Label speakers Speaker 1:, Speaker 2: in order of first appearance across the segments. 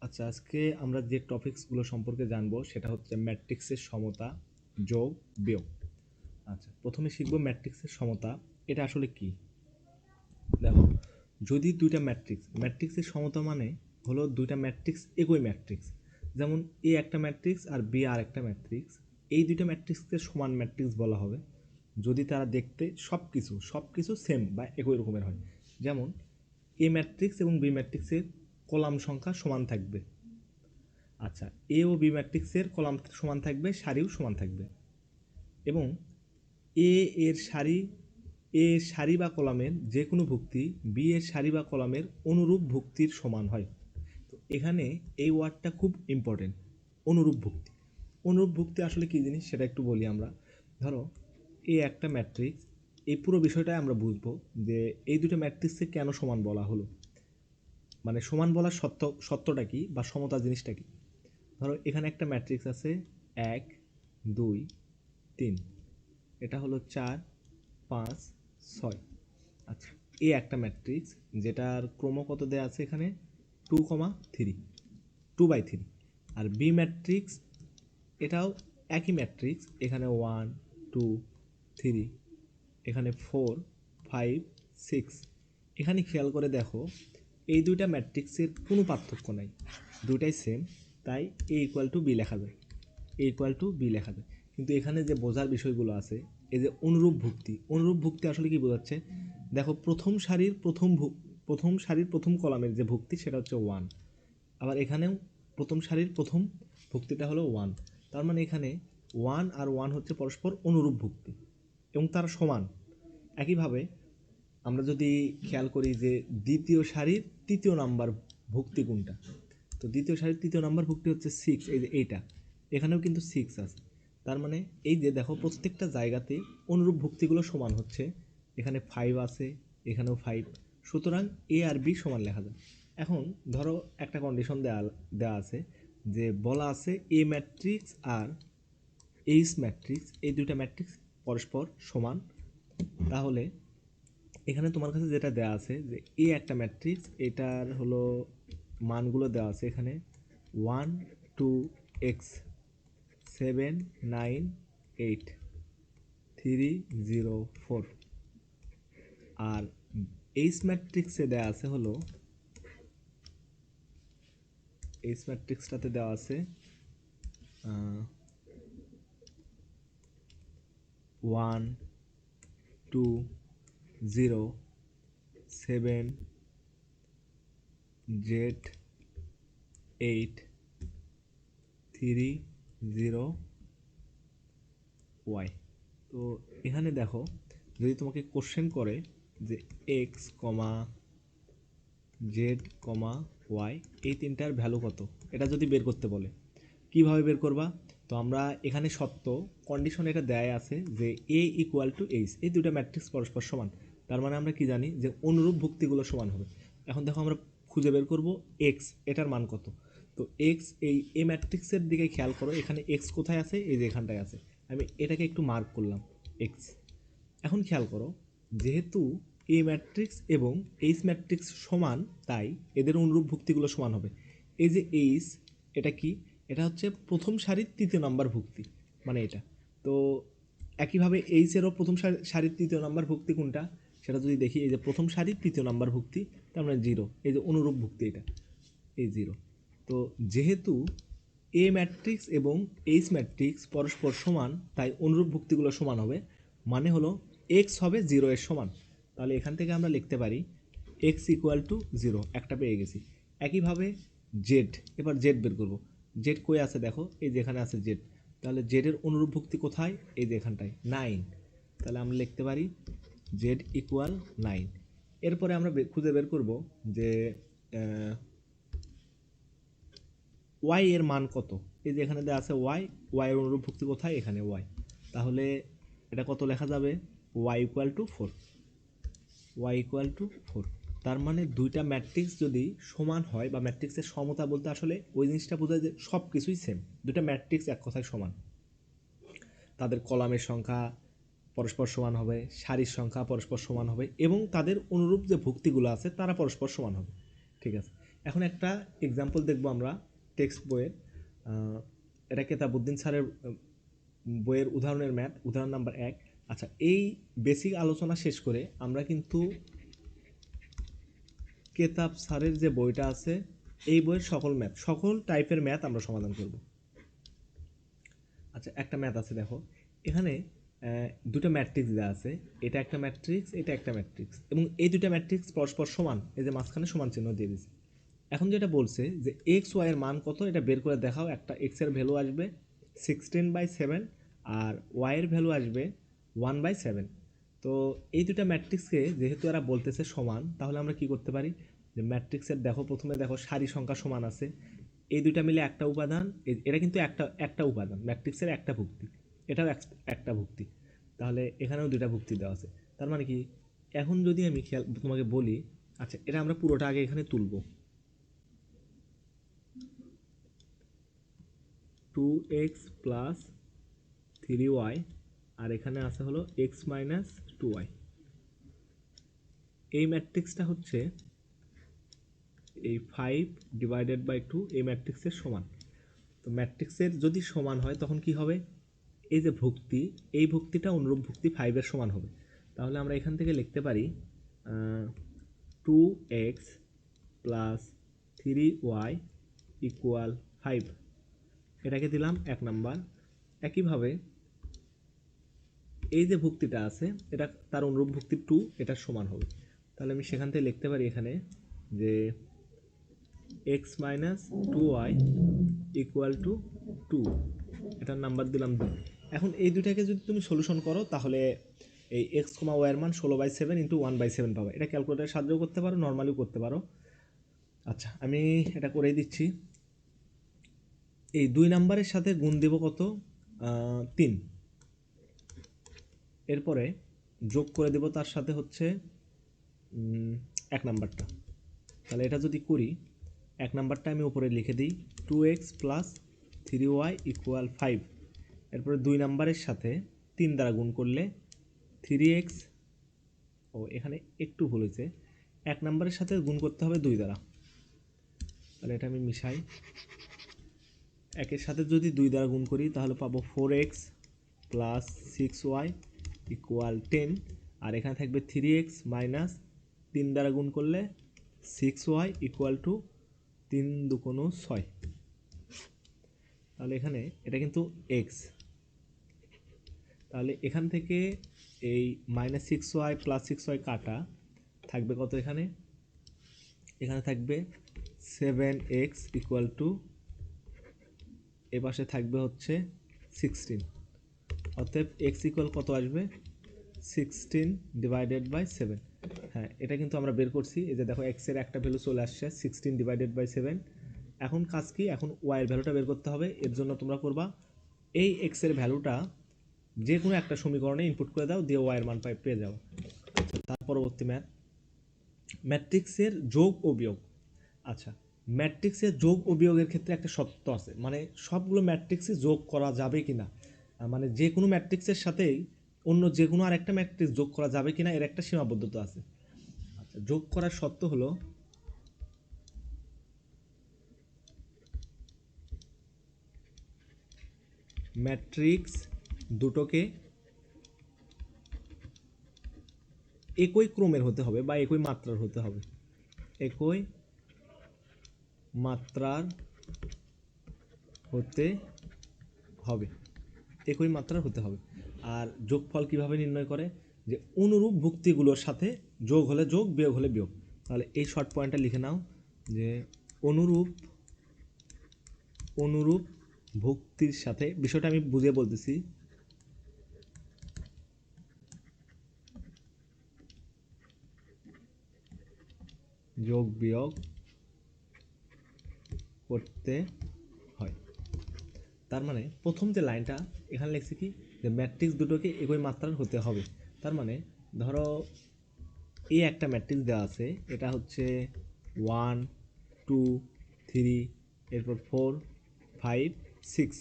Speaker 1: আচ্ছা, আজকে আমরা যে টপিকসগুলো সম্পর্কে জানবো সেটা হচ্ছে ম্যাট্রিক্সের সমতা, যোগ, বিয়োগ। আচ্ছা, প্রথমে শিখবো ম্যাট্রিক্সের সমতা। এটা আসলে কি? দেখো, যদি দুইটা ম্যাট্রিক্সের সমতা মানে হলো দুইটা ম্যাট্রিক্স একই ম্যাট্রিক্স। যেমন এ একটা ম্যাট্রিক্স আর বি আর একটা ম্যাট্রিক্স। এই দুইটা ম্যাট্রিক্সকে সমান ম্যাট্রিক্স বলা হবে যদি তারা দেখতে সব কিছু সেম বা একই রকমের হয়। যেমন এ ম্যাট্রিক্স এবং বি ম্যাট্রিক্সের কলাম সংখ্যা সমান থাকবে। আচ্ছা, এ ও বি ম্যাট্রিক্সের কলাম সমান থাকবে, সারিও সমান থাকবে, এবং এ এর সারি এর সারি বা কলামের যে কোনো ভুক্তি বি এর সারি বা কলামের অনুরূপ ভুক্তির সমান হয়। তো এখানে এই ওয়ার্ডটা খুব ইম্পর্টেন্ট, অনুরূপ ভুক্তি। অনুরূপ ভুক্তি আসলে কী জিনিস সেটা একটু বলি আমরা। ধরো এ একটা ম্যাট্রিক্স, এই পুরো বিষয়টাই আমরা বুঝবো যে এই দুটো ম্যাট্রিক্সকে কেন সমান বলা হলো, মানে সমান বলার সত্যটা কি বা সমতা জিনিসটা কি। ধরো এখানে একটা ম্যাট্রিক্স আছে 1 2 3, এটা হলো 4 5 6। আচ্ছা, এই একটা ম্যাট্রিক্স যেটার ক্রম কত দেওয়া আছে এখানে 2,3, 2/3। আর বি ম্যাট্রিক্স এটাও একই ম্যাট্রিক্স, এখানে 1 2 3, এখানে 4 5 6। এখানে খেয়াল করে দেখো এই দুইটা ম্যাট্রিক্সের কোনো পার্থক্য নাই, দুইটাই সেম। তাই এ ইকুয়াল টু বি লেখা যায়, এ ইকুয়াল টু বি লেখা যায়। কিন্তু এখানে যে বোঝার বিষয়গুলো আছে, এই যে অনুরূপ ভুক্তি আসলে কি বোঝাচ্ছে? দেখো প্রথম সারির প্রথম কলামের যে ভুক্তি সেটা হচ্ছে 1। আবার এখানেও প্রথম সারির প্রথম ভুক্তিটা হলো 1। তার মানে এখানে 1 আর 1 হচ্ছে পরস্পর অনুরূপ ভুক্তি এবং তারা সমান। একইভাবে আমরা যদি খেয়াল করি যে দ্বিতীয় সারির তৃতীয় নাম্বার ভুক্তি কোনটা, তো দ্বিতীয় সারির তৃতীয় নাম্বার ভুক্তি হচ্ছে 6। এই যে এইটা, এখানেও কিন্তু 6 আছে। তার মানে এই যে দেখো প্রত্যেকটা জায়গাতে অনুরূপ ভুক্তিগুলো সমান হচ্ছে। এখানে 5 আছে, এখানেও 5। সুতরাং এ আর বি সমান লেখা যায়। এখন ধরো একটা কন্ডিশন দেওয়া আছে, যে বলা আছে এ ম্যাট্রিক্স আর এইচ ম্যাট্রিক্স, এই দুইটা ম্যাট্রিক্স পরস্পর সমান। তাহলে এখানে তোমার কাছে যেটা দেওয়া আছে যে এ একটা ম্যাট্রিক্স, এটার হলো মানগুলো দেওয়া আছে এখানে 1 2 x 7 9 8 3 0 4। আর এইচ ম্যাট্রিক্সে দেওয়া আছে হলো, এইচ ম্যাট্রিক্সটাতে দেওয়া আছে 1 2 0 7 z 8 3 0 y। তো এখানে দেখো যদি তোমাকে কোশ্চেন করে যে এক্স কমা জেড কমা ওয়াই এই তিনটার ভ্যালু কত, এটা যদি বের করতে বলে কিভাবে বের করবা? তো আমরা এখানে সত্য কন্ডিশন এটা দেয় আছে যে এ ইকুয়াল টু এইচ, এই দুটো ম্যাট্রিক্স পরস্পর সমান। তার মানে আমরা কি জানি যে অনুরূপ ভুক্তিগুলো সমান হবে। এখন দেখো আমরা খুঁজে বের করব এক্স, এটার মান কত। তো এক্স এই এ ম্যাট্রিক্সের দিকে খেয়াল করো, এখানে এক্স কোথায় আছে? এই যে এখানটায় আছে। আমি এটাকে একটু মার্ক করলাম এক্স। এখন খেয়াল করো, যেহেতু এ ম্যাট্রিক্স এবং এইচ ম্যাট্রিক্স সমান, তাই এদের অনুরূপ ভুক্তিগুলো সমান হবে। এই যে এইচ, এটা কি? এটা হচ্ছে প্রথম সারির তৃতীয় নাম্বার ভুক্তি, মানে এটা। তো একইভাবে এইচেরও প্রথম সারির তৃতীয় নাম্বার ভুক্তি কোনটা সেটা যদি দেখি, এই যে প্রথম সারির তৃতীয় নাম্বার ভুক্তি, তার মানে 0। এই যে অনুরূপ ভুক্তি, এটা এই 0। তো যেহেতু এ ম্যাট্রিক্স এবং এইচ ম্যাট্রিক্স পরস্পর সমান, তাই অনুরূপ ভুক্তিগুলো সমান হবে। মানে হলো এক্স হবে 0 এর সমান। তাহলে এখান থেকে আমরা লিখতে পারি এক্স ইকুয়াল টু 0, একটা পেয়ে গেছি। একইভাবে জেড, এবার জেড বের করব। জেড কই আছে দেখো, এই যে এখানে আছে জেড। তাহলে জেডের অনুরূপ ভুক্তি কোথায়? এই যে এখানটায় 9। তাহলে আমরা লিখতে পারি জেড ইকুয়াল 9। এরপরে আমরা খুঁজে বের করব যে ওয়াই এর মান কত। এই যে এখানে দেওয়া আছে ওয়াই, ওয়াই এর অনুরূপ ভুক্তি কোথায়? এখানে ওয়াই। তাহলে এটা কত লেখা যাবে? Y equal to 4, y equal to 4। তার মানে দুইটা ম্যাট্রিক্স যদি সমান হয়, বা ম্যাট্রিক্সের সমতা বলতে আসলে ওই জিনিসটা বোঝায় যে সব কিছুই সেম, দুটা ম্যাট্রিক্স এক কথায় সমান। তাদের কলামের সংখ্যা পরস্পর সমান হবে, সারির সংখ্যা পরস্পর সমান হবে, এবং তাদের অনুরূপ যে ভুক্তিগুলো আছে তারা পরস্পর সমান হবে। ঠিক আছে, এখন একটা এক্সাম্পল দেখবো আমরা টেক্সট বইয়ের, এটা কেতাবউদ্দিন স্যারের বইয়ের উদাহরণের ম্যাথ, উদাহরণ নাম্বার 1। আচ্ছা, এই বেসিক আলোচনা শেষ করে আমরা কিন্তু কেতাব স্যারের যে বইটা আছে এই বইয়ের সকল ম্যাথ, সকল টাইপের ম্যাথ আমরা সমাধান করব। আচ্ছা, একটা ম্যাথ আছে, দেখো এখানে দুটো ম্যাট্রিক্স দেওয়া আছে, এটা একটা ম্যাট্রিক্স, এটা একটা ম্যাট্রিক্স, এবং এই দুটো ম্যাট্রিক্স পরস্পর সমান, এই যে মাঝখানে সমান চিহ্ন দিয়ে দিয়েছে। এখন যেটা বলছে যে এক্স ওয়াই এর মান কত, এটা বের করে দেখাও। একটা এক্স এর ভ্যালু আসবে 16/7 আর ওয়াই এর ভ্যালু আসবে 1/7। তো এই দুটা ম্যাট্রিক্সকে যেহেতু এরা বলতেছে সমান, তাহলে আমরা কি করতে পারি, যে ম্যাট্রিক্সের দেখো প্রথমে দেখো সারি সংখ্যা সমান আছে, এই দুইটা মিলে একটা উপাদান, এটা কিন্তু একটা উপাদান, ম্যাট্রিক্সের একটা ভুক্তি, এটাও একটা ভুক্তি, তাহলে এখানেও দুইটা ভুক্তি দেওয়া আছে। তার মানে কি, এখন যদি আমি তোমাকে বলি, আচ্ছা এটা আমরা পুরোটা আগে এখানে তুলব, 2x প্লাস 3y আর এখানে আছে হলো x মাইনাস 2y। এই ম্যাট্রিক্সটা হচ্ছে এই 5/2 এই ম্যাট্রিক্সের সমান। তো ম্যাট্রিক্সের যদি সমান হয় তখন কি হবে, এই যে ভুক্তি, এই ভুক্তিটা অনুরূপ ভুক্তি 5 এর সমান হবে। তাহলে আমরা এখান থেকে লিখতে পারি 2x প্লাস 3y ইকুয়াল 5, এটাকে দিলাম 1 নাম্বার। একইভাবে এই যে ভুক্তিটা আছে এটা তার অনুরূপ ভুক্তি 2, এটার সমান হবে। তাহলে আমি সেখান থেকে লিখতে পারি এখানে যে x minus 2y equal to 2, এটার নাম্বার দিলাম 2। এখন এই দুটাকে যদি তুমি সলিউশন করো তাহলে এই x, y এর মান 16/7 ইন্টু 1/7 পাবে। এটা ক্যালকুলেটারের সাহায্যেও করতে পারো, নর্মালিও করতে পারো। আচ্ছা, আমি এটা করেই দিচ্ছি। এই 2 নাম্বারের সাথে গুণ দেব কত, 3। এরপরে যোগ করে দেব তার সাথে হচ্ছে 1 নাম্বারটা। তাহলে এটা যদি করি, 1 নাম্বারটা আমি উপরে লিখে দিই 2x প্লাস 3y ইকুয়াল 5। এরপরে 2 নাম্বারের সাথে 3 দ্বারা গুণ করলে 3x, ও এখানে একটু ভুল হয়েছে, 1 নাম্বারের সাথে গুণ করতে হবে 2 দ্বারা। তাহলে এটা আমি মিশাই, 1 এর সাথে যদি 2 দ্বারা গুণ করি তাহলে পাবো 4x প্লাস 6y ইকুয়াল 10, আর এখানে থাকবে 3x মাইনাস 3 দ্বারা গুণ করলে 6y ইকুয়াল টু 3 দুগুণ 6। তাহলে এখানে এটা কিন্তু x, তাহলে এখান থেকে এই মাইনাস 6y প্লাস 6y কাটা থাকবে কত, এখানে থাকবে 7x ইকুয়াল টু, এ পাশে থাকবে হচ্ছে 16। অতএব x ইকুয়াল কত আসবে, 16/7। হ্যাঁ, এটা কিন্তু আমরা বের করছি, এই যে দেখো x এর একটা ভ্যালু চলে আসছে 16/7। এখন কাজ কি, এখন y এর ভ্যালুটা বের করতে হবে। এর জন্য তোমরা করবা এই x এর ভ্যালুটা যে কোনো একটা সমীকরণে ইনপুট করে দাও, দিয়ে y এর মান পেয়ে যাও। আচ্ছা, তার পরবর্তী ম্যাট্রিক্সের যোগ ও বিয়োগ। আচ্ছা, ম্যাট্রিক্সের যোগ ও বিয়োগের ক্ষেত্রে একটা শর্ত আছে, মানে সবগুলো ম্যাট্রিক্সে যোগ করা যাবে কিনা, মানে যে কোনো ম্যাট্রিক্সের সাথেই অন্য যে কোনো আরেকটা ম্যাট্রিক্স যোগ করা যাবে কিনা এর একটা সীমাবদ্ধতা আছে। আচ্ছা, যোগ করার শর্ত হলো ম্যাট্রিক্স দুটোকে একই ক্রমের হতে হবে বা একই মাত্রার হতে হবে, একই মাত্রার হতে হবে, একই মাত্রার হতে হবে। আর যোগফল কিভাবে নির্ণয় করে, যে অনুরূপ ভুক্তিগুলোর সাথে যোগ হলে যোগ, বিয়োগ হলে বিয়োগ। তাহলে এই শর্ট পয়েন্টটা লিখে নাও যে অনুরূপ ভুক্তির সাথে, বিষয়টা আমি বুঝিয়ে বলতেছি, যোগ বিয়োগ করতে হয়। তার মানে প্রথম যে লাইনটা এখানে লিখছি কি, যে ম্যাট্রিক্স দুটোকে একই মাত্রার হতে হবে। তার মানে ধরো এই একটা ম্যাট্রিক্স দেওয়া আছে, এটা হচ্ছে 1 2 3, এরপর 4 5 6।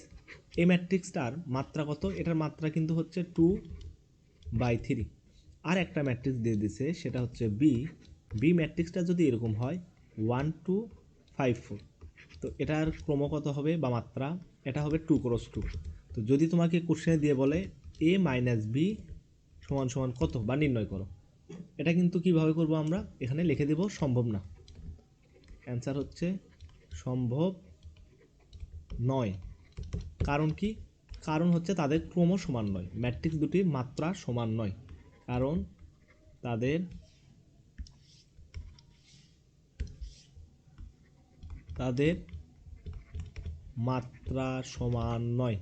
Speaker 1: এই ম্যাট্রিক্সটার মাত্রা কত, এটার মাত্রা কিন্তু হচ্ছে 2/3। আর একটা ম্যাট্রিক্স দিয়ে দিছে, সেটা হচ্ছে বি ম্যাট্রিক্সটা যদি এরকম হয় 1 2 5 4। তো এটার ক্রম কত হবে বা মাত্রা? এটা হবে 2 × 2। তো যদি তোমাকে কোশ্চেনে দিয়ে বলে a - b সমান সমান কত বা নির্ণয় করো, এটা কিন্তু কিভাবে করব আমরা? এখানে লিখে দেব সম্ভব না। অ্যান্সার হচ্ছে সম্ভব নয়। কারণ কি? কারণ হচ্ছে তাদের ক্রম সমান নয়, ম্যাট্রিক্স দুটির মাত্রা সমান নয়, কারণ তাদের মাত্রা সমান নয়।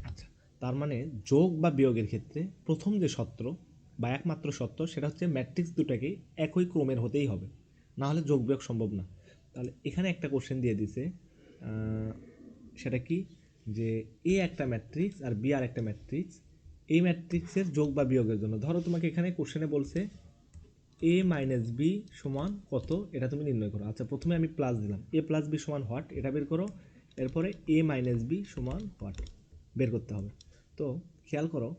Speaker 1: আচ্ছা, তার মানে যোগ বা বিয়োগের ক্ষেত্রে প্রথম যে সূত্র বা একমাত্র সত্য সেটা হচ্ছে ম্যাট্রিক্স দুটাকে একই ক্রমের হতেই হবে, না হলে যোগ বিয়োগ সম্ভব না। তাহলে এখানে একটা কোশ্চেন দিয়ে দিছে, সেটা কি? যে এ একটা ম্যাট্রিক্স আর বি আর একটা ম্যাট্রিক্স, এই ম্যাট্রিক্সের যোগ বা বিয়োগের জন্য ধরো তোমাকে এখানে কোশ্চেনে বলছে a - b সমান কত, এটা তুমি নির্ণয় করো। আচ্ছা, প্রথমে আমি প্লাস দিলাম, a + b সমান হোয়াট, এটা বের করো। এরপরে a - b সমান হোয়াট বের করতে হবে। তো খেয়াল করো,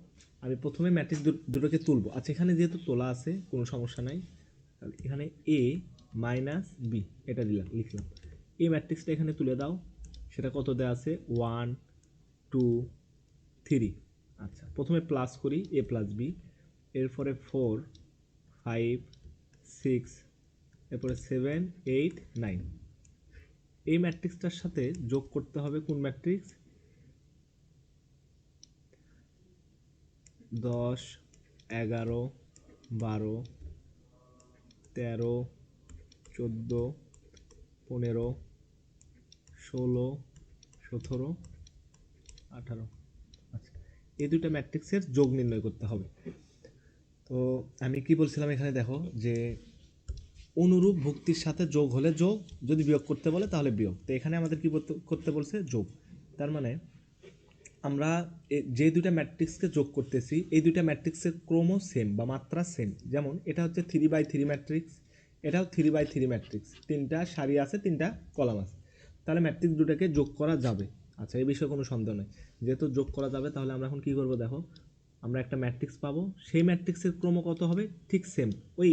Speaker 1: আমি প্রথমে ম্যাট্রিক্স দুটোকে তুলবো। আচ্ছা, এখানে যেহেতু তোলা আছে কোনো সমস্যা নাই, তাহলে এখানে a - b এটা লিখলাম। এই ম্যাট্রিক্সটা এখানে তুলে দাও। সেটা কত দেওয়া আছে? 1 2 3। আচ্ছা, প্রথমে প্লাস করি a + b, এরপরে 4 5 6, এরপরে 7 8 9। এই ম্যাট্রিক্সটার সাথে যোগ করতে হবে কোন ম্যাট্রিক্স? 10 11 12 13 14 15 16 17 18। আচ্ছা, এই দুটো ম্যাট্রিক্সের যোগ নির্ণয় করতে হবে। তো আমি কি বলছিলাম এখানে দেখো, যে অনুরূপ ভুক্তির সাথে যোগ হলে যোগ, যদি বিয়োগ করতে বলে তাহলে বিয়োগ। তো এখানে আমাদের কি করতে বলছে? যোগ। তার মানে আমরা যে দুইটা ম্যাট্রিক্সকে যোগ করতেছি, এই দুইটা ম্যাট্রিক্সের ক্রম সেম বা মাত্রা সেম। যেমন এটা হচ্ছে 3/3 ম্যাট্রিক্স, এটাও 3/3 ম্যাট্রিক্স, তিনটা সারি আছে, তিনটা কলাম আছে, তাহলে ম্যাট্রিক্স দুটাকে যোগ করা যাবে। আচ্ছা, এই বিষয়ে কোনো সন্দেহ নেই। যেহেতু যোগ করা যাবে, তাহলে আমরা এখন কি করব দেখো, আমরা একটা ম্যাট্রিক্স পাবো, সেই ম্যাট্রিক্সের ক্রম কত হবে? ঠিক সেম, ওই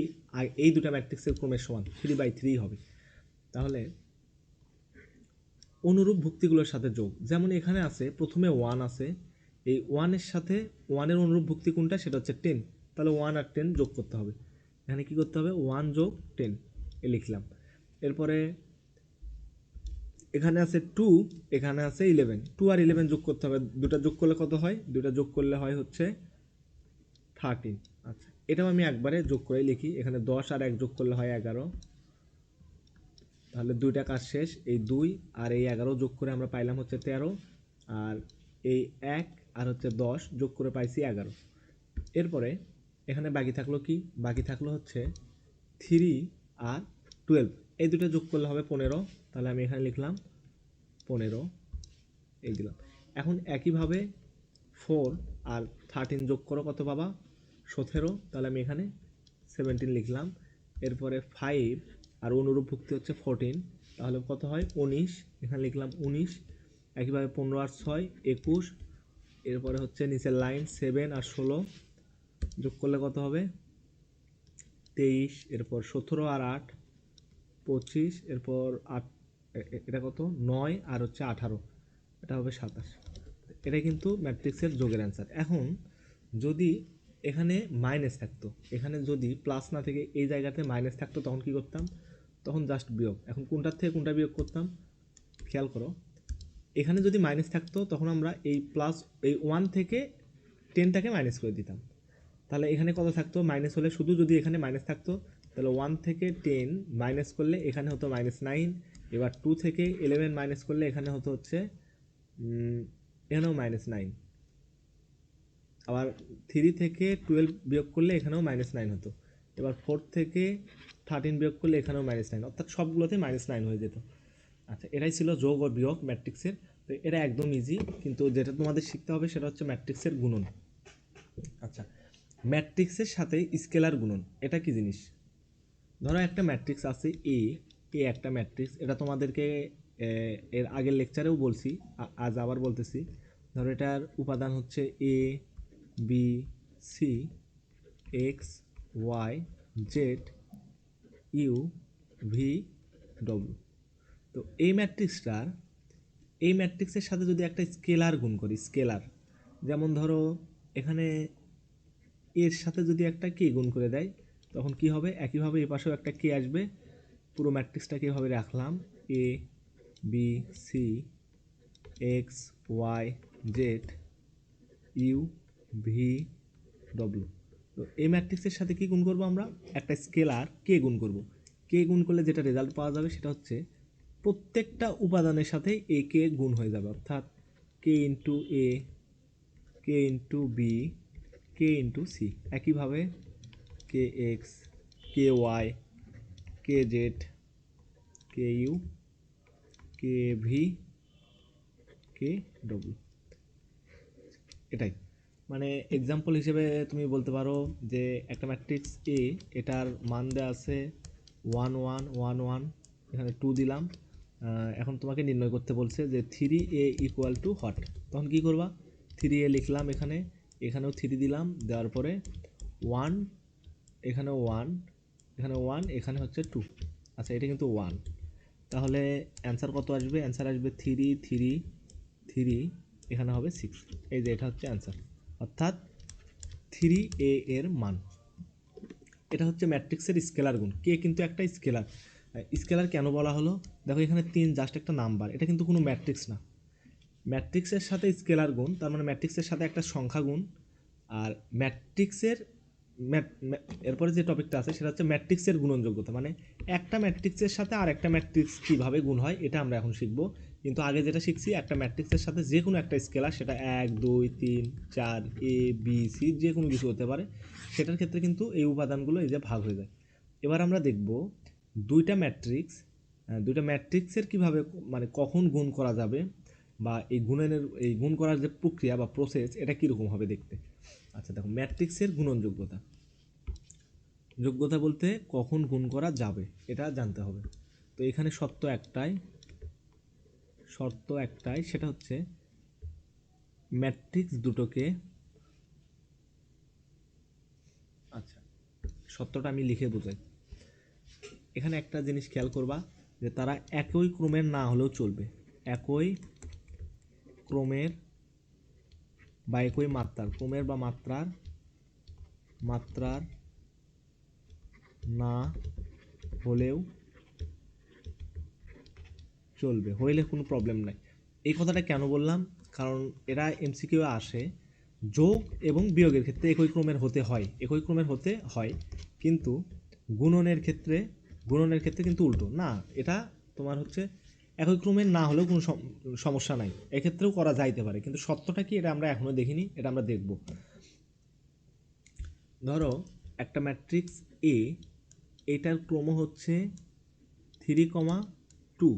Speaker 1: এই দুটা ম্যাট্রিক্সের ক্রমের সমান 3/3 হবে। তাহলে অনুরূপ ভুক্তিগুলোর সাথে যোগ, যেমন এখানে আছে প্রথমে 1 আছে, এই 1-এর সাথে 1-এর অনুরূপ ভুক্তি কোনটা? সেটা হচ্ছে 10। তাহলে 1 আর 10 যোগ করতে হবে। এখানে কি করতে হবে? 1 + 10 এ লিখলাম। এরপরে এখানে আছে 2, এখানে আছে 11, 2 আর 11 যোগ করতে হবে। দুটা যোগ করলে কত হয়? দুটা যোগ করলে হয় হচ্ছে 13। আচ্ছা, এটাও আমি একবারে যোগ করে লিখি। এখানে 10 আর 1 যোগ করলে হয় 11। তাহলে দুইটা কাজ শেষ। এই 2 আর এই 11 যোগ করে আমরা পাইলাম হচ্ছে 13, আর এই 1 আর হচ্ছে 10 যোগ করে পাইছি 11। এরপরে এখানে বাকি থাকলো কি? বাকি থাকলো হচ্ছে 3 আর 12, এই দুটো যোগ করলে হবে 15। তাহলে আমি এখানে লিখলাম 15, এই দিলাম। এখন একইভাবে 4 আর 13 যোগ করো, কত পাবা? 17। তাহলে আমি এখানে 17 লিখলাম। এরপরে 5 আর অনুরূপ ভুক্তি হচ্ছে 14, তাহলে কত হয়? 19, এখানে লিখলাম 19। একইভাবে 15 আর 6 21। এরপরে হচ্ছে নিচের লাইন 7 আর 16 যোগ করলে কত হবে? 23। এরপর 17 আর 8 25। এরপর 8, এটা কত? 9 আর হচ্ছে 18, এটা হবে 27। এটা কিন্তু ম্যাট্রিক্সের যোগের অ্যান্সার। এখন যদি এখানে মাইনাস থাকতো, এখানে যদি প্লাস না থেকে এই জায়গাতে মাইনাস থাকতো, তখন কি করতাম? তখন জাস্ট বিয়োগ। এখন কোনটার থেকে কোনটা বিয়োগ করতাম? খেয়াল করো, এখানে যদি মাইনাস থাকতো তখন আমরা এই প্লাস, এই 1 থেকে 10টাকে মাইনাস করে দিতাম। তাহলে এখানে কত থাকতো? মাইনাস হলে শুধু যদি এখানে মাইনাস থাকতো, তাহলে 1 থেকে 10 মাইনাস করলে এখানে হতো -9। এবার 2 থেকে 11 মাইনাস করলে এখানে হতো হচ্ছে এখানেও -9। আবার 3 থেকে 12 বিয়োগ করলে এখানেও -9 হতো। এবার 4 থেকে 13 বিয়োগ করলে এখানেও -9, অর্থাৎ সবগুলোতে -9 হয়ে যেত। আচ্ছা, এটাই ছিল যোগ ও বিয়োগ ম্যাট্রিক্সের। তো এটা একদম ইজি, কিন্তু যেটা তোমাদের শিখতে হবে সেটা হচ্ছে ম্যাট্রিক্সের গুণন। আচ্ছা, ম্যাট্রিক্সের সাথে স্কেলার গুণন, এটা কি জিনিস? ধরো একটা ম্যাট্রিক্স আছে এ একটা ম্যাট্রিক্স, এটা তোমাদেরকে এর আগের লেকচারেও বলছি, আজ আবার বলতেছি। ধরো এটার উপাদান হচ্ছে A B C X Y Z U V W. তো এই ম্যাট্রিক্সের সাথে যদি একটা স্কেলার গুণ করি, স্কেলার যেমন ধরো এখানে এর সাথে যদি একটা কে গুণ করে দেয় তখন কি হবে, একইভাবে এ পাশেও একটা কে আসবে। পুরো ম্যাট্রিক্সটাকে এভাবে রাখলাম, A B C X Y Z U V W. তো এই ম্যাট্রিক্সের সাথে কি গুণ করব আমরা, একটা স্কেলার কে গুণ করব। কে গুণ করলে যেটা রেজাল্ট পাওয়া যাবে সেটা হচ্ছে প্রত্যেকটা উপাদানের সাথে এ কে গুণ হয়ে যাবে, অর্থাৎ K into A, K into B, K into C. একইভাবে K X, K Y, K Z, K U, K V, K W. এটাই মানে এক্সাম্পল হিসেবে তুমি বলতে পারো যে একটা ম্যাট্রিক্স এ, এটার মান দেওয়া আছে 1 1 1 1, এখানে 2 দিলাম। এখন তোমাকে নির্ণয় করতে বলছে যে 3a ইকুয়াল টু হোয়াট। তখন কী করবা, 3a লিখলাম, এখানে এখানেও 3 দিলাম, দেওয়ার পরে 1, এখানেও 1, এখানে 1, এখানে হচ্ছে 2। আচ্ছা, এটা কিন্তু 1, তাহলে অ্যান্সার কত আসবে, অ্যান্সার আসবে 3 3 3, এখানে হবে 6। এই যে এটা হচ্ছে অ্যান্সার, অর্থাৎ 3a এর মান। এটা হচ্ছে ম্যাট্রিক্সের স্কেলার গুণ। কে কিন্তু একটা স্কেলার। স্কেলার কেন বলা হলো, দেখো এখানে 3 জাস্ট একটা নাম্বার, এটা কিন্তু কোনো ম্যাট্রিক্স না। ম্যাট্রিক্সের সাথে স্কেলার গুণ তার মানে ম্যাট্রিক্সের সাথে একটা সংখ্যা গুণ। আর ম্যাট্রিক্সের এরপরে যে টপিকটা আছে সেটা হচ্ছে ম্যাট্রিক্সের গুণনযোগ্যতা, মানে একটা ম্যাট্রিক্সের সাথে আর একটা ম্যাট্রিক্স কীভাবে গুণ হয় এটা আমরা এখন শিখব। কিন্তু আগে যেটা শিখছি, একটা ম্যাট্রিক্সের সাথে যে কোনো একটা স্কেলার, সেটা 1 2 3 4 এ বি সি যে কোনো কিছু হতে পারে, সেটার ক্ষেত্রে কিন্তু এই উপাদানগুলো এই যে ভাগ হয়ে যায়। এবার আমরা দেখব দুইটা ম্যাট্রিক্সের কীভাবে মানে কখন গুণ করা যাবে, বা এই গুণ করার যে প্রক্রিয়া বা প্রসেস এটা কীরকম হবে দেখতে। আচ্ছা দেখো, ম্যাট্রিক্সের গুণনযোগ্যতা, যোগ্যতা বলতে কখন গুণ করা যাবে এটা জানতে হবে। তো এখানে শর্ত একটাই, সেটা হচ্ছে ম্যাট্রিক্স দুটোকে, আচ্ছা সত্যটা আমি লিখে বোঝাই। এখানে একটা জিনিস খেয়াল করবা যে তারা একই ক্রমের না হলেও চলবে, একই ক্রমের বা একই মাত্রার, ক্রমের বা মাত্রার না হলেও চলবে, হইলে কোনো প্রবলেম নাই। এই কথাটা কেন বললাম, কারণ এরা এমসিকিউ আসে যোগ এবং বিয়োগের ক্ষেত্রে একই ক্রমের হতে হয়, কিন্তু গুণনের ক্ষেত্রে কিন্তু উল্টো না। এটা তোমার হচ্ছে একই ক্রমের না হলেও কোনো সমস্যা নাই, এক্ষেত্রেও করা যাইতে পারে, কিন্তু সত্যটা কি এটা আমরা এখনও দেখিনি, এটা আমরা দেখব। ধরো একটা ম্যাট্রিক্স এ, এটার ক্রম হচ্ছে 3,2।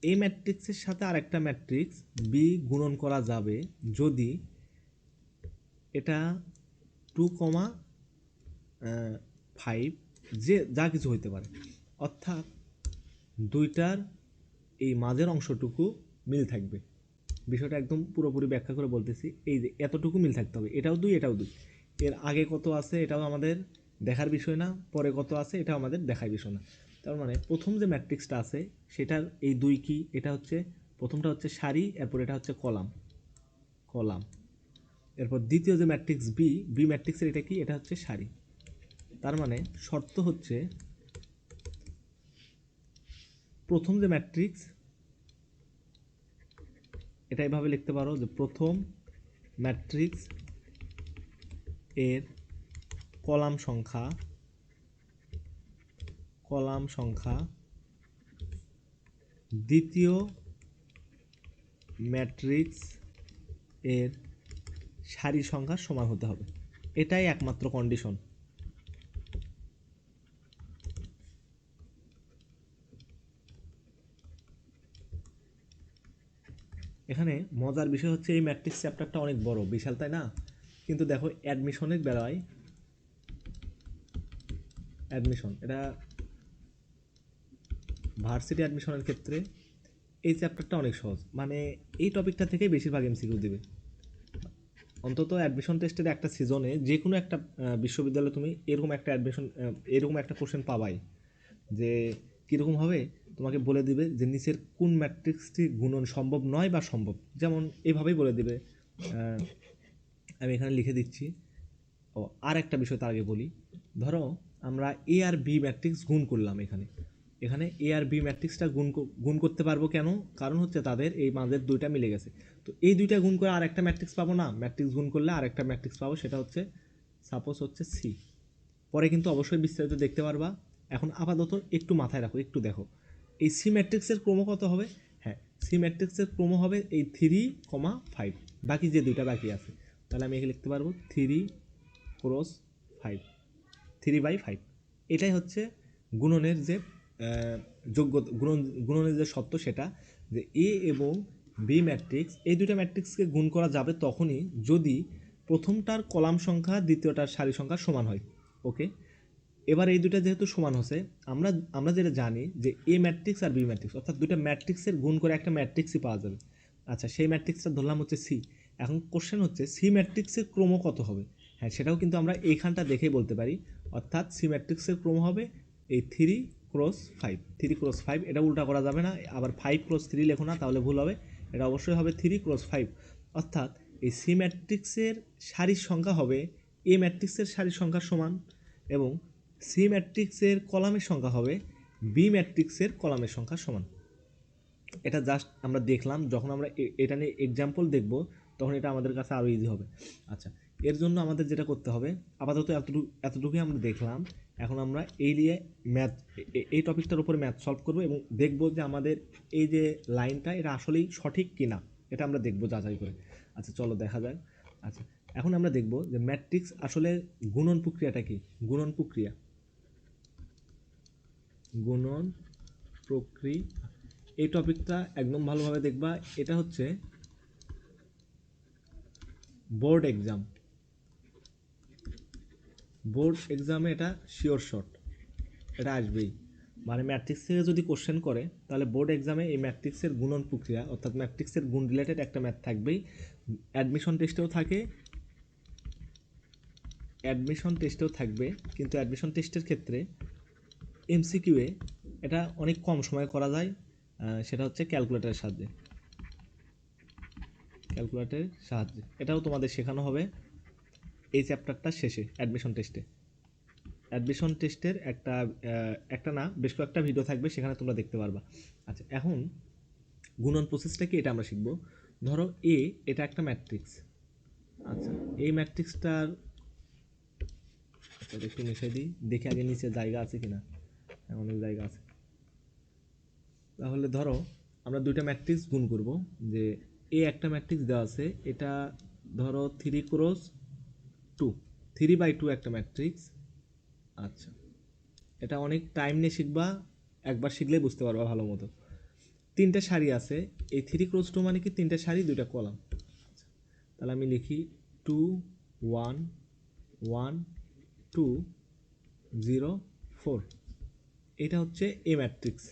Speaker 1: এই ম্যাট্রিক্সের সাথে আরেকটা ম্যাট্রিক্স বি গুণন করা যাবে যদি এটা 2,5, যে যা কিছু হইতে পারে, অর্থাৎ দুইটার এই মাঝের অংশটুকু মিল থাকবে। বিষয়টা একদম পুরোপুরি ব্যাখ্যা করে বলতেছি, এই যে এতটুকু মিল থাকতে হবে, এটাও 2 এটাও 2। এর আগে কত আছে এটাও আমাদের দেখার বিষয় না, পরে কত আছে এটাও আমাদের দেখার বিষয় না। তার মানে প্রথম যে ম্যাট্রিক্সটা আছে সেটার এই 2 কি, এটা হচ্ছে প্রথমটা হচ্ছে সারি, এরপর এটা হচ্ছে কলাম। এরপর দ্বিতীয় যে ম্যাট্রিক্স বি ম্যাট্রিক্সের এটা কি, এটা হচ্ছে সারি। তার মানে শর্ত হচ্ছে প্রথম যে ম্যাট্রিক্স, এটা এভাবে লিখতে পারো যে প্রথম ম্যাট্রিক্স এর কলাম সংখ্যা দ্বিতীয় ম্যাট্রিক্স এর সারি সংখ্যার সমান হতে হবে, এটাই একমাত্র কন্ডিশন। এখানে মজার বিষয় হচ্ছে এই ম্যাট্রিক্স চ্যাপ্টারটা অনেক বড় বিশাল, তাই না? কিন্তু দেখো অ্যাডমিশনের বেলায়, এটা ভার্সিটি অ্যাডমিশনের ক্ষেত্রে এই চ্যাপ্টারটা অনেক সহজ, মানে এই টপিকটা থেকে বেশিরভাগ এমসিকিউ দিবে। অন্তত অ্যাডমিশন টেস্টের একটা সিজনে যে কোনো একটা বিশ্ববিদ্যালয়ে তুমি এরকম একটা কোশ্চেন পাবাই, যে কীরকম হবে, তোমাকে বলে দিবে যে নিচের কোন ম্যাট্রিক্সটি গুণন সম্ভব নয় বা সম্ভব, যেমন এভাবেই বলে দিবে। আমি এখানে লিখে দিচ্ছি। ও আর একটা বিষয় তার আগে বলি, ধরো আমরা এ আর বি ম্যাট্রিক্স গুণ করলাম, এখানে এখানে এ আর বি ম্যাট্রিক্সটা গুণ করতে পারবো কেন? কারণ হচ্ছে তাদের এই মাঝের দুইটা মিলে গেছে। তো এই দুইটা গুণ করে আর একটা ম্যাট্রিক্স পাবো না, ম্যাট্রিক্স গুণ করলে আর একটা ম্যাট্রিক্স পাবো, সেটা হচ্ছে সাপোজ হচ্ছে সি। পরে কিন্তু অবশ্যই বিস্তারিত দেখতে পারবা, এখন আপাতত একটু মাথায় রাখো, একটু দেখো এই সি ম্যাট্রিক্সের ক্রম কত হবে। হ্যাঁ, সি ম্যাট্রিক্সের ক্রম হবে এই 3,5, বাকি যে দুইটা বাকি আছে, তাহলে আমি এখানে লিখতে পারবো 3x5, 3/5। এটাই হচ্ছে গুণনের যে যোগ্যতা, গুণনের যে সত্য, সেটা যে এ এবং বি ম্যাট্রিক্স, এই দুইটা ম্যাট্রিক্সকে গুণ করা যাবে তখনই যদি প্রথমটার কলাম সংখ্যা দ্বিতীয়টার সারি সংখ্যা সমান হয়। ওকে, এবার এই দুইটা যেহেতু সমান হচ্ছে, আমরা যেটা জানি যে এ ম্যাট্রিক্স আর বি ম্যাট্রিক্স, অর্থাৎ দুইটা ম্যাট্রিক্সের গুণ করে একটা ম্যাট্রিক্সই পাওয়া যাবে। আচ্ছা, সেই ম্যাট্রিক্সটা ধরলাম হচ্ছে সি। এখন কোশ্চেন হচ্ছে সি ম্যাট্রিক্সের ক্রম কত হবে। হ্যাঁ, সেটাও কিন্তু আমরা এইখানটা দেখেই বলতে পারি, অর্থাৎ সি ম্যাট্রিক্সের ক্রম হবে এই 3x5। 3x5 এটা উল্টা করা যাবে না, আবার 5x3 লেখো না, তাহলে ভুল হবে। এটা অবশ্যই হবে 3x5, অর্থাৎ এই সি ম্যাট্রিক্সের সারির সংখ্যা হবে এ ম্যাট্রিক্সের সারির সংখ্যার সমান, এবং সি ম্যাট্রিক্সের কলামের সংখ্যা হবে বি ম্যাট্রিক্সের কলামের সংখ্যার সমান। এটা জাস্ট আমরা দেখলাম, যখন আমরা এটা নিয়ে এক্সাম্পল দেখব তখন এটা আমাদের কাছে আরও ইজি হবে। আচ্ছা, এর জন্য আমাদের যেটা করতে হবে, আপাতত এতটুকুই আমরা দেখলাম। এখন আমরা এই নিয়ে ম্যাথ, এই টপিকটার উপরে ম্যাথ সলভ করব এবং দেখব যে আমাদের এই যে লাইনটা এটা আসলেই সঠিক কিনা, এটা আমরা দেখব যাচাই করে। আচ্ছা, চলো দেখা যাক। আচ্ছা, এখন আমরা দেখব যে ম্যাট্রিক্স আসলে গুণন প্রক্রিয়াটা কি। গুণন প্রক্রিয়া এই টপিকটা একদম ভালোভাবে দেখবা। এটা হচ্ছে বোর্ড এক্সামে এটা শিওর শট, এটা আসবেই। মানে ম্যাট্রিক্স থেকে যদি কোশ্চেন করে, তাহলে বোর্ড এক্সামে এই ম্যাট্রিক্সের গুণন প্রক্রিয়া অর্থাৎ ম্যাট্রিক্সের গুণ রিলেটেড একটা ম্যাথ থাকবেই। অ্যাডমিশন টেস্টেও থাকবে, কিন্তু অ্যাডমিশন টেস্টের ক্ষেত্রে এমসিকিউয়ে এটা অনেক কম সময় করা যায়, সেটা হচ্ছে ক্যালকুলেটরের সাহায্যে। এটাও তোমাদের শেখানো হবে এই চ্যাপ্টারটার শেষে। অ্যাডমিশন টেস্টের একটা না বেশ কয়েকটা ভিডিও থাকবে, সেখানে তোমরা দেখতে পারবা। আচ্ছা, এখন গুণন প্রসেসটা কি এটা আমরা শিখব। ধরো এটা একটা ম্যাট্রিক্স। আচ্ছা, এই ম্যাট্রিক্সটার একটু মিশাই দিই, দেখে আগে নিচে জায়গা আছে কিনা। অনেক জায়গা আছে। তাহলে ধরো আমরা দুইটা ম্যাট্রিক্স গুণ করব, যে একটা ম্যাট্রিক্স দেওয়া আছে, এটা ধরো 3x2, 3/2 একটা ম্যাট্রিক্স। আচ্ছা, এটা অনেক টাইম নিয়ে শিখবা, একবার শিখলেই বুঝতে পারবা ভালো মতো। তিনটা সারি আছে, এই 3x2 মানে কি তিনটা সারি দুইটা কলাম। তাহলে আমি লিখি 2 1 1 2 0 4, এটা হচ্ছে এ ম্যাট্রিক্স।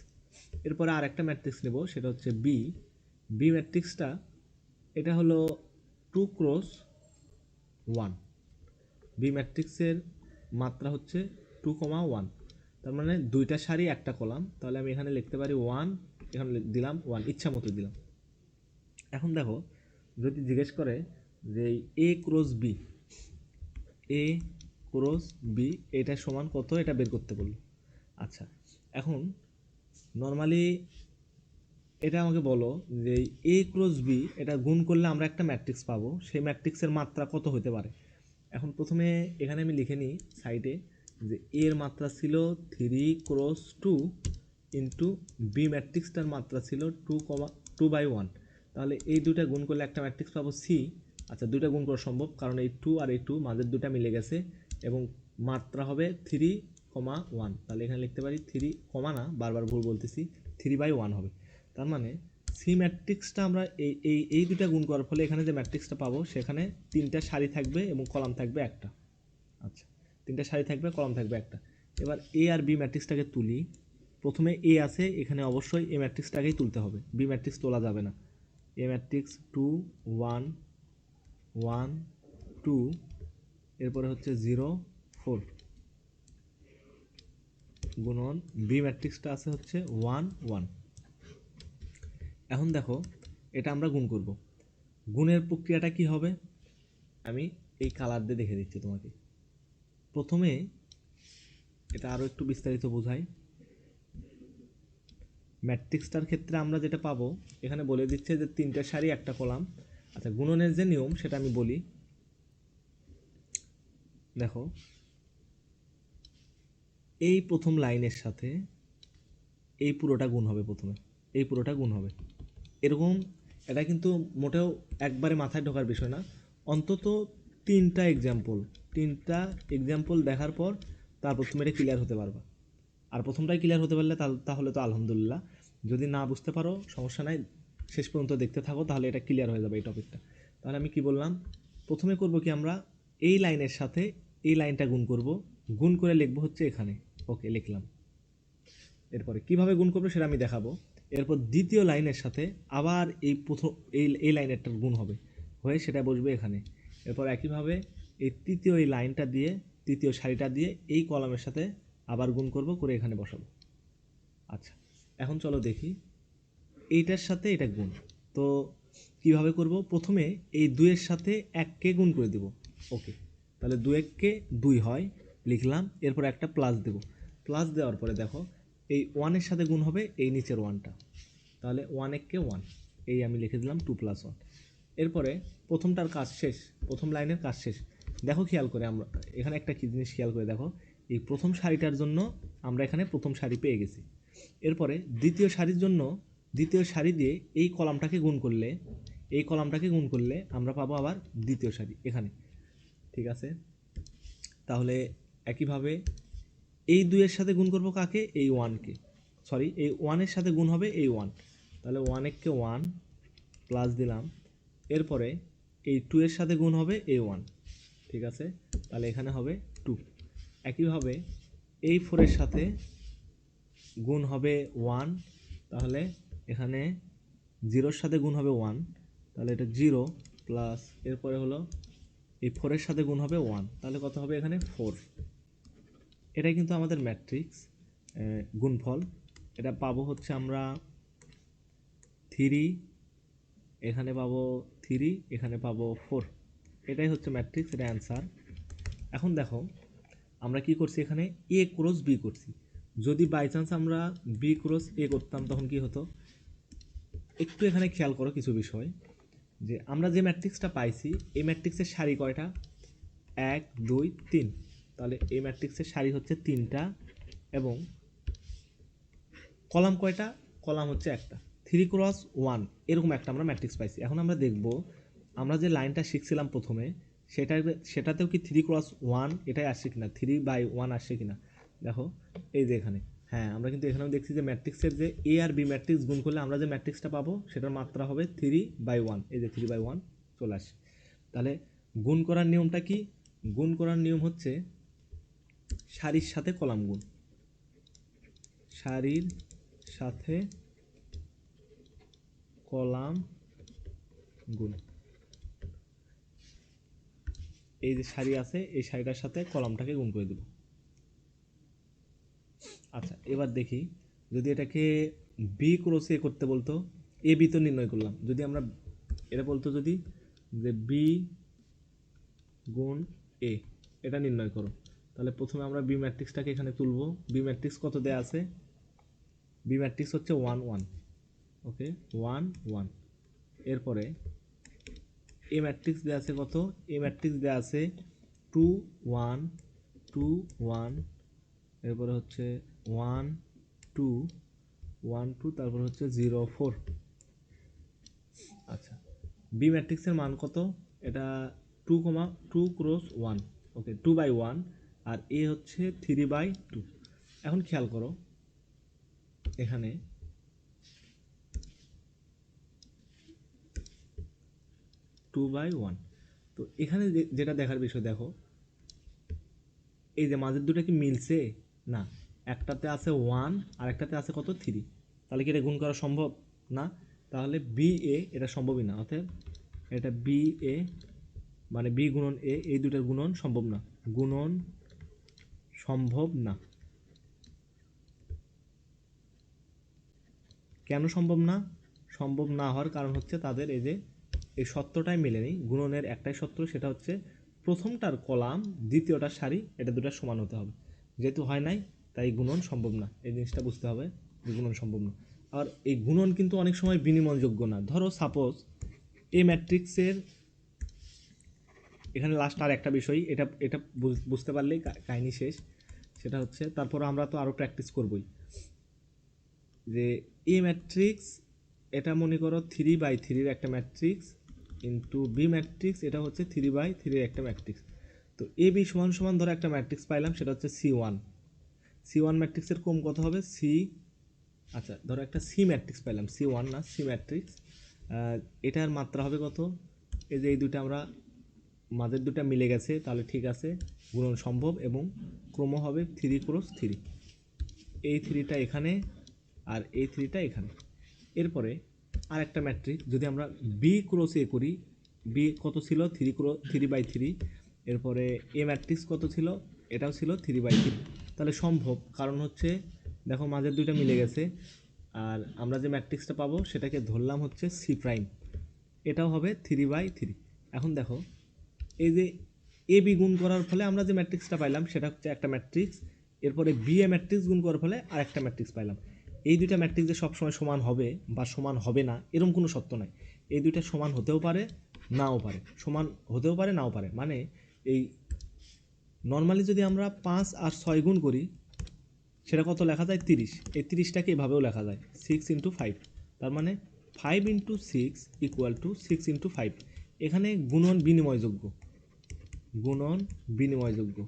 Speaker 1: এরপরে আর একটা ম্যাট্রিক্স নেব, সেটা হচ্ছে বি ম্যাট্রিক্সটা, এটা হলো 2x1। বি ম্যাট্রিক্সের মাত্রা হচ্ছে 2,1, তার মানে দুইটা সারি একটা কলাম। তাহলে আমি এখানে লিখতে পারি 1, এখানে দিলাম 1, ইচ্ছা মতো দিলাম। এখন দেখো, যদি জিজ্ঞেস করে যে এ ক্রস বি এটা সমান কত, এটা বের করতে বললো। আচ্ছা, এখন নর্মালি এটা আমাকে বলো যে এ ক্রস বি এটা গুণ করলে আমরা একটা ম্যাট্রিক্স পাবো, সেই ম্যাট্রিক্সের মাত্রা কত হতে পারে। এখন প্রথমে এখানে আমি লিখে নিই সাইডে যে এর মাত্রা ছিল 3x2 ইন্টু বি ম্যাট্রিক্সটার মাত্রা ছিল 2/1। তাহলে এই দুইটা গুণ করলে একটা ম্যাট্রিক্স পাবো সি। আচ্ছা, দুইটা গুণ করা সম্ভব, কারণ এই 2 আর এই 2 মাঝের দুটা মিলে গেছে, এবং মাত্রা হবে 3,1। তাহলে এখানে লিখতে পারি 3, না বারবার ভুল বলতেছি, 3/1 হবে। তার মানে সি ম্যাট্রিক্সটা আমরা এই দুটা গুণ করার ফলে এখানে যে ম্যাট্রিক্সটা পাবো, সেখানে তিনটা সারি থাকবে এবং কলাম থাকবে একটা। আচ্ছা, তিনটা সারি থাকবে, কলাম থাকবে একটা। এবার এ আর বি ম্যাট্রিক্সটাকে তুলি। প্রথমে এ আছে, এখানে অবশ্যই এ ম্যাট্রিক্সটাকেই তুলতে হবে, বি ম্যাট্রিক্স তোলা যাবে না। এ ম্যাট্রিক্স 2 1 1 2, এরপরে হচ্ছে 0 4 গুণন বি ম্যাট্রিক্সটা আছে হচ্ছে 1 1। এখন দেখো এটা আমরা গুণ করব। গুণের প্রক্রিয়াটা কি হবে আমি এই কালার দিয়ে দেখে দিচ্ছি তোমাকে। প্রথমে এটা আরও একটু বিস্তারিত বোঝাই। ম্যাট্রিক্সটার ক্ষেত্রে আমরা যেটা পাবো এখানে বলে দিচ্ছে যে 3টে সারি 1টা কলাম। আচ্ছা, গুণনের যে নিয়ম সেটা আমি বলি। দেখো এই প্রথম লাইনের সাথে এই পুরোটা গুণ হবে, প্রথমে এই পুরোটা গুণ হবে এরকম। এটা কিন্তু মোটেও একবারে মাথায় ঢোকার বিষয় না, অন্তত 3টা এক্সাম্পল দেখার পর তারপর তুমি এটা ক্লিয়ার হতে পারবা। আর প্রথমটাই ক্লিয়ার হতে পারলে তাহলে তো আলহামদুলিল্লাহ। যদি না বুঝতে পারো সমস্যা নাই, শেষ পর্যন্ত দেখতে থাকো, তাহলে এটা ক্লিয়ার হয়ে যাবে এই টপিকটা। তাহলে আমি কি বললাম, প্রথমে করব কি আমরা এই লাইনের সাথে এই লাইনটা গুণ করব, গুণ করে লিখবো হচ্ছে এখানে। ওকে, লিখলাম। এরপরে কিভাবে গুণ করবো সেটা আমি দেখাবো। এরপর দ্বিতীয় লাইনের সাথে আবার এই প্রথম এই লাইনেরটার গুণ হবে, হয়ে সেটা বসবে এখানে। এরপর একইভাবে এই তৃতীয় এই লাইনটা দিয়ে তৃতীয় সারিটা দিয়ে এই কলামের সাথে আবার গুণ করব, করে এখানে বসাবো। আচ্ছা, এখন চলো দেখি এইটার সাথে এটা গুণ। তো কিভাবে করব, প্রথমে এই 2-এর সাথে 1কে গুণ করে দেব। ওকে, তাহলে 2-1-কে 2 হয়, লিখলাম। এরপর একটা প্লাস দেব, প্লাস দেওয়ার পরে দেখো এই 1-এর সাথে গুণ হবে এই নিচের 1টা, তাহলে 1-1-কে 1, এই আমি লিখে দিলাম 2 + 1। এরপরে প্রথমটার কাজ শেষ, প্রথম লাইনের কাজ শেষ। দেখো খেয়াল করে, আমরা এখানে একটা কি জিনিস খেয়াল করে দেখো, এই প্রথম সারিটার জন্য আমরা এখানে প্রথম সারি পেয়ে গেছি। এরপরে দ্বিতীয় সারির জন্য দ্বিতীয় সারি দিয়ে এই কলামটাকে গুণ করলে আমরা পাবো আবার দ্বিতীয় সারি এখানে। ঠিক আছে, তাহলে একইভাবে এই 2-এর সাথে গুণ করব কাকে, এই 1-কে, সরি এই 1-এর সাথে গুণ হবে এই 1, তাহলে 1-1-কে 1 প্লাস দিলাম। এরপরে এই 2-এর সাথে গুণ হবে এই 1, ঠিক আছে, তাহলে এখানে হবে 2। একইভাবে এই 4-এর সাথে গুণ হবে 1, তাহলে এখানে 0-এর সাথে গুণ হবে 1, তাহলে এটা 0 প্লাস, এরপরে হলো এই 4-এর সাথে গুণ হবে 1, তাহলে কত হবে এখানে 4। এটাই কিন্তু আমাদের ম্যাট্রিক্স গুণফল। এটা পাবো হচ্ছে আমরা 3, এখানে পাবো 3, এখানে পাবো 4। এটাই হচ্ছে ম্যাট্রিক্স, এটা অ্যান্সার। এখন দেখো আমরা কি করছি, এখানে এ ক্রস বি করছি। যদি বাই চান্স আমরা বি ক্রস এ করতাম তখন কি হতো, একটু এখানে খেয়াল করো কিছু বিষয়। যে আমরা যে ম্যাট্রিক্সটা পাইছি এই ম্যাট্রিক্সের সারি কয়টা, 1 2 3, তাহলে এই ম্যাট্রিক্সের সারি হচ্ছে 3টা এবং কলাম কয়টা, কলাম হচ্ছে একটা। 3 × 1 এরকম একটা আমরা ম্যাট্রিক্স পাইছি। এখন আমরা দেখব আমরা যে লাইনটা শিখছিলাম প্রথমে সেটাতেও কি 3 × 1 এটাই আসছে কিনা, 3/1 আসছে কিনা। দেখো এই যে এখানে, হ্যাঁ আমরা কিন্তু এখানেও দেখছি যে ম্যাট্রিক্সের যে এ আর বি ম্যাট্রিক্স গুণ করলে আমরা যে ম্যাট্রিক্সটা পাবো সেটার মাত্রা হবে 3/1, এই যে 3/1 চলে আসে। তাহলে গুণ করার নিয়মটা কি, গুণ করার নিয়ম হচ্ছে সারির সাথে কলাম গুণ, সারির সাথে কলাম গুণ। এই যে সারি আছে এই সারিটার সাথে কলামটাকে গুণ করে দেব। আচ্ছা, এবার দেখি যদি এটাকে বি ক্রস এ করতে বলতো, এ বি তো নির্ণয় করলাম, যদি আমরা এটা বলতো যদি যে বি গুণ এ এটা নির্ণয় করো, তাহলে প্রথমে আমরা বি ম্যাট্রিক্সটাকে এখানে তুলব। বি ম্যাট্রিক্স কত দেয়া আছে, বি ম্যাট্রিক্স হচ্ছে 1 1, ওকে 1 1। এরপরে এ ম্যাট্রিক্স দেওয়া আছে কত, এ ম্যাট্রিক্স দেওয়া আছে 2 1 2 1, এরপরে হচ্ছে 1 2 1 2, তারপর হচ্ছে 0 4। আচ্ছা, বি ম্যাট্রিক্সের মান কত, এটা 2 × 1, ওকে 2/1, আর এ হচ্ছে 3/2। এখন খেয়াল করো এখানে 2/1, তো এখানে যেটা দেখার বিষয়, দেখো এই যে মাঝের দুটো কি মিলছে, না, একটাতে আছে 1 আর একটাতে আছে কত 3, তাহলে কি এটা গুণ করা সম্ভব না, তাহলে বি এ এটা সম্ভবই না, অতএব এটা বি এ মানে বি গুণন এ, এই দুটার গুণন সম্ভব না, গুণন সম্ভব না। কেন সম্ভব না? সম্ভব না হওয়ার কারণ হচ্ছে তাদের এই যে এই সত্যটাই মেলে নেই। গুণনের একটাই সত্য, সেটা হচ্ছে প্রথমটার কলাম দ্বিতীয়টার সারি এটা দুটার সমান হতে হবে। যেহেতু হয় নাই তাই গুণন সম্ভব না, এই জিনিসটা বুঝতে হবে যে গুণন সম্ভব না। আর এই গুণন কিন্তু অনেক সময় বিনিময়যোগ্য না। ধরো সাপোজ এই ম্যাট্রিক্সের এখানে লাস্ট আর একটা বিষয়, এটা এটা বুঝতে পারলেই কাহিনী শেষ। সেটা হচ্ছে তারপর আমরা তো আরও প্র্যাকটিস করবই, যে এ ম্যাট্রিক্স এটা মনে করো 3/3 একটা ম্যাট্রিক্স ইন্টু বি ম্যাট্রিক্স, এটা হচ্ছে 3/3 একটা ম্যাট্রিক্স। তো এ বি সমান সমান ধরো একটা ম্যাট্রিক্স পাইলাম, সেটা হচ্ছে C1 ম্যাট্রিক্সের ক্রম কত হবে? সি, আচ্ছা ধরো একটা সি ম্যাট্রিক্স পাইলাম, C1 না সি ম্যাট্রিক্স, এটার মাত্রা হবে কত? এই যে এই দুটো আমরা মাঝের দুটো মিলে গেছে, তাহলে ঠিক আছে, গুণন সম্ভব এবং ক্রম হবে 3×3। এই 3টা এখানে আর এই 3টা এখানে। এরপরে আর একটা ম্যাট্রিক্স যদি আমরা B×A করি, বি কত ছিল? 3×3। এরপরে এ ম্যাট্রিক্স কত ছিল? এটাও ছিল 3/3। তাহলে সম্ভব, কারণ হচ্ছে দেখো মাঝের দুইটা মিলে গেছে, আর আমরা যে ম্যাট্রিক্সটা পাবো সেটাকে ধরলাম হচ্ছে C', এটাও হবে 3/3। এখন দেখো এই যে এ বি গুণ করার ফলে আমরা যে ম্যাট্রিক্সটা পাইলাম সেটা হচ্ছে একটা ম্যাট্রিক্স, এরপরে বি এ ম্যাট্রিক্স গুণ করার ফলে আর একটা ম্যাট্রিক্স পাইলাম। এই দুইটা ম্যাট্রিক্স যে সবসময় সমান হবে বা সমান হবে না এরকম কোনো সত্য নাই। এই দুইটা সমান হতেও পারে নাও পারে, সমান হতেও পারে নাও পারে। মানে এই নর্মালি যদি আমরা 5 আর 6 গুণ করি সেটা কত লেখা যায়? 30। এই 30টাকে এভাবেও লেখা যায় 6×5। তার মানে 5×6 = 6 × 5। এখানে গুণন বিনিময়যোগ্য, গুণন বিনিময়যোগ্য,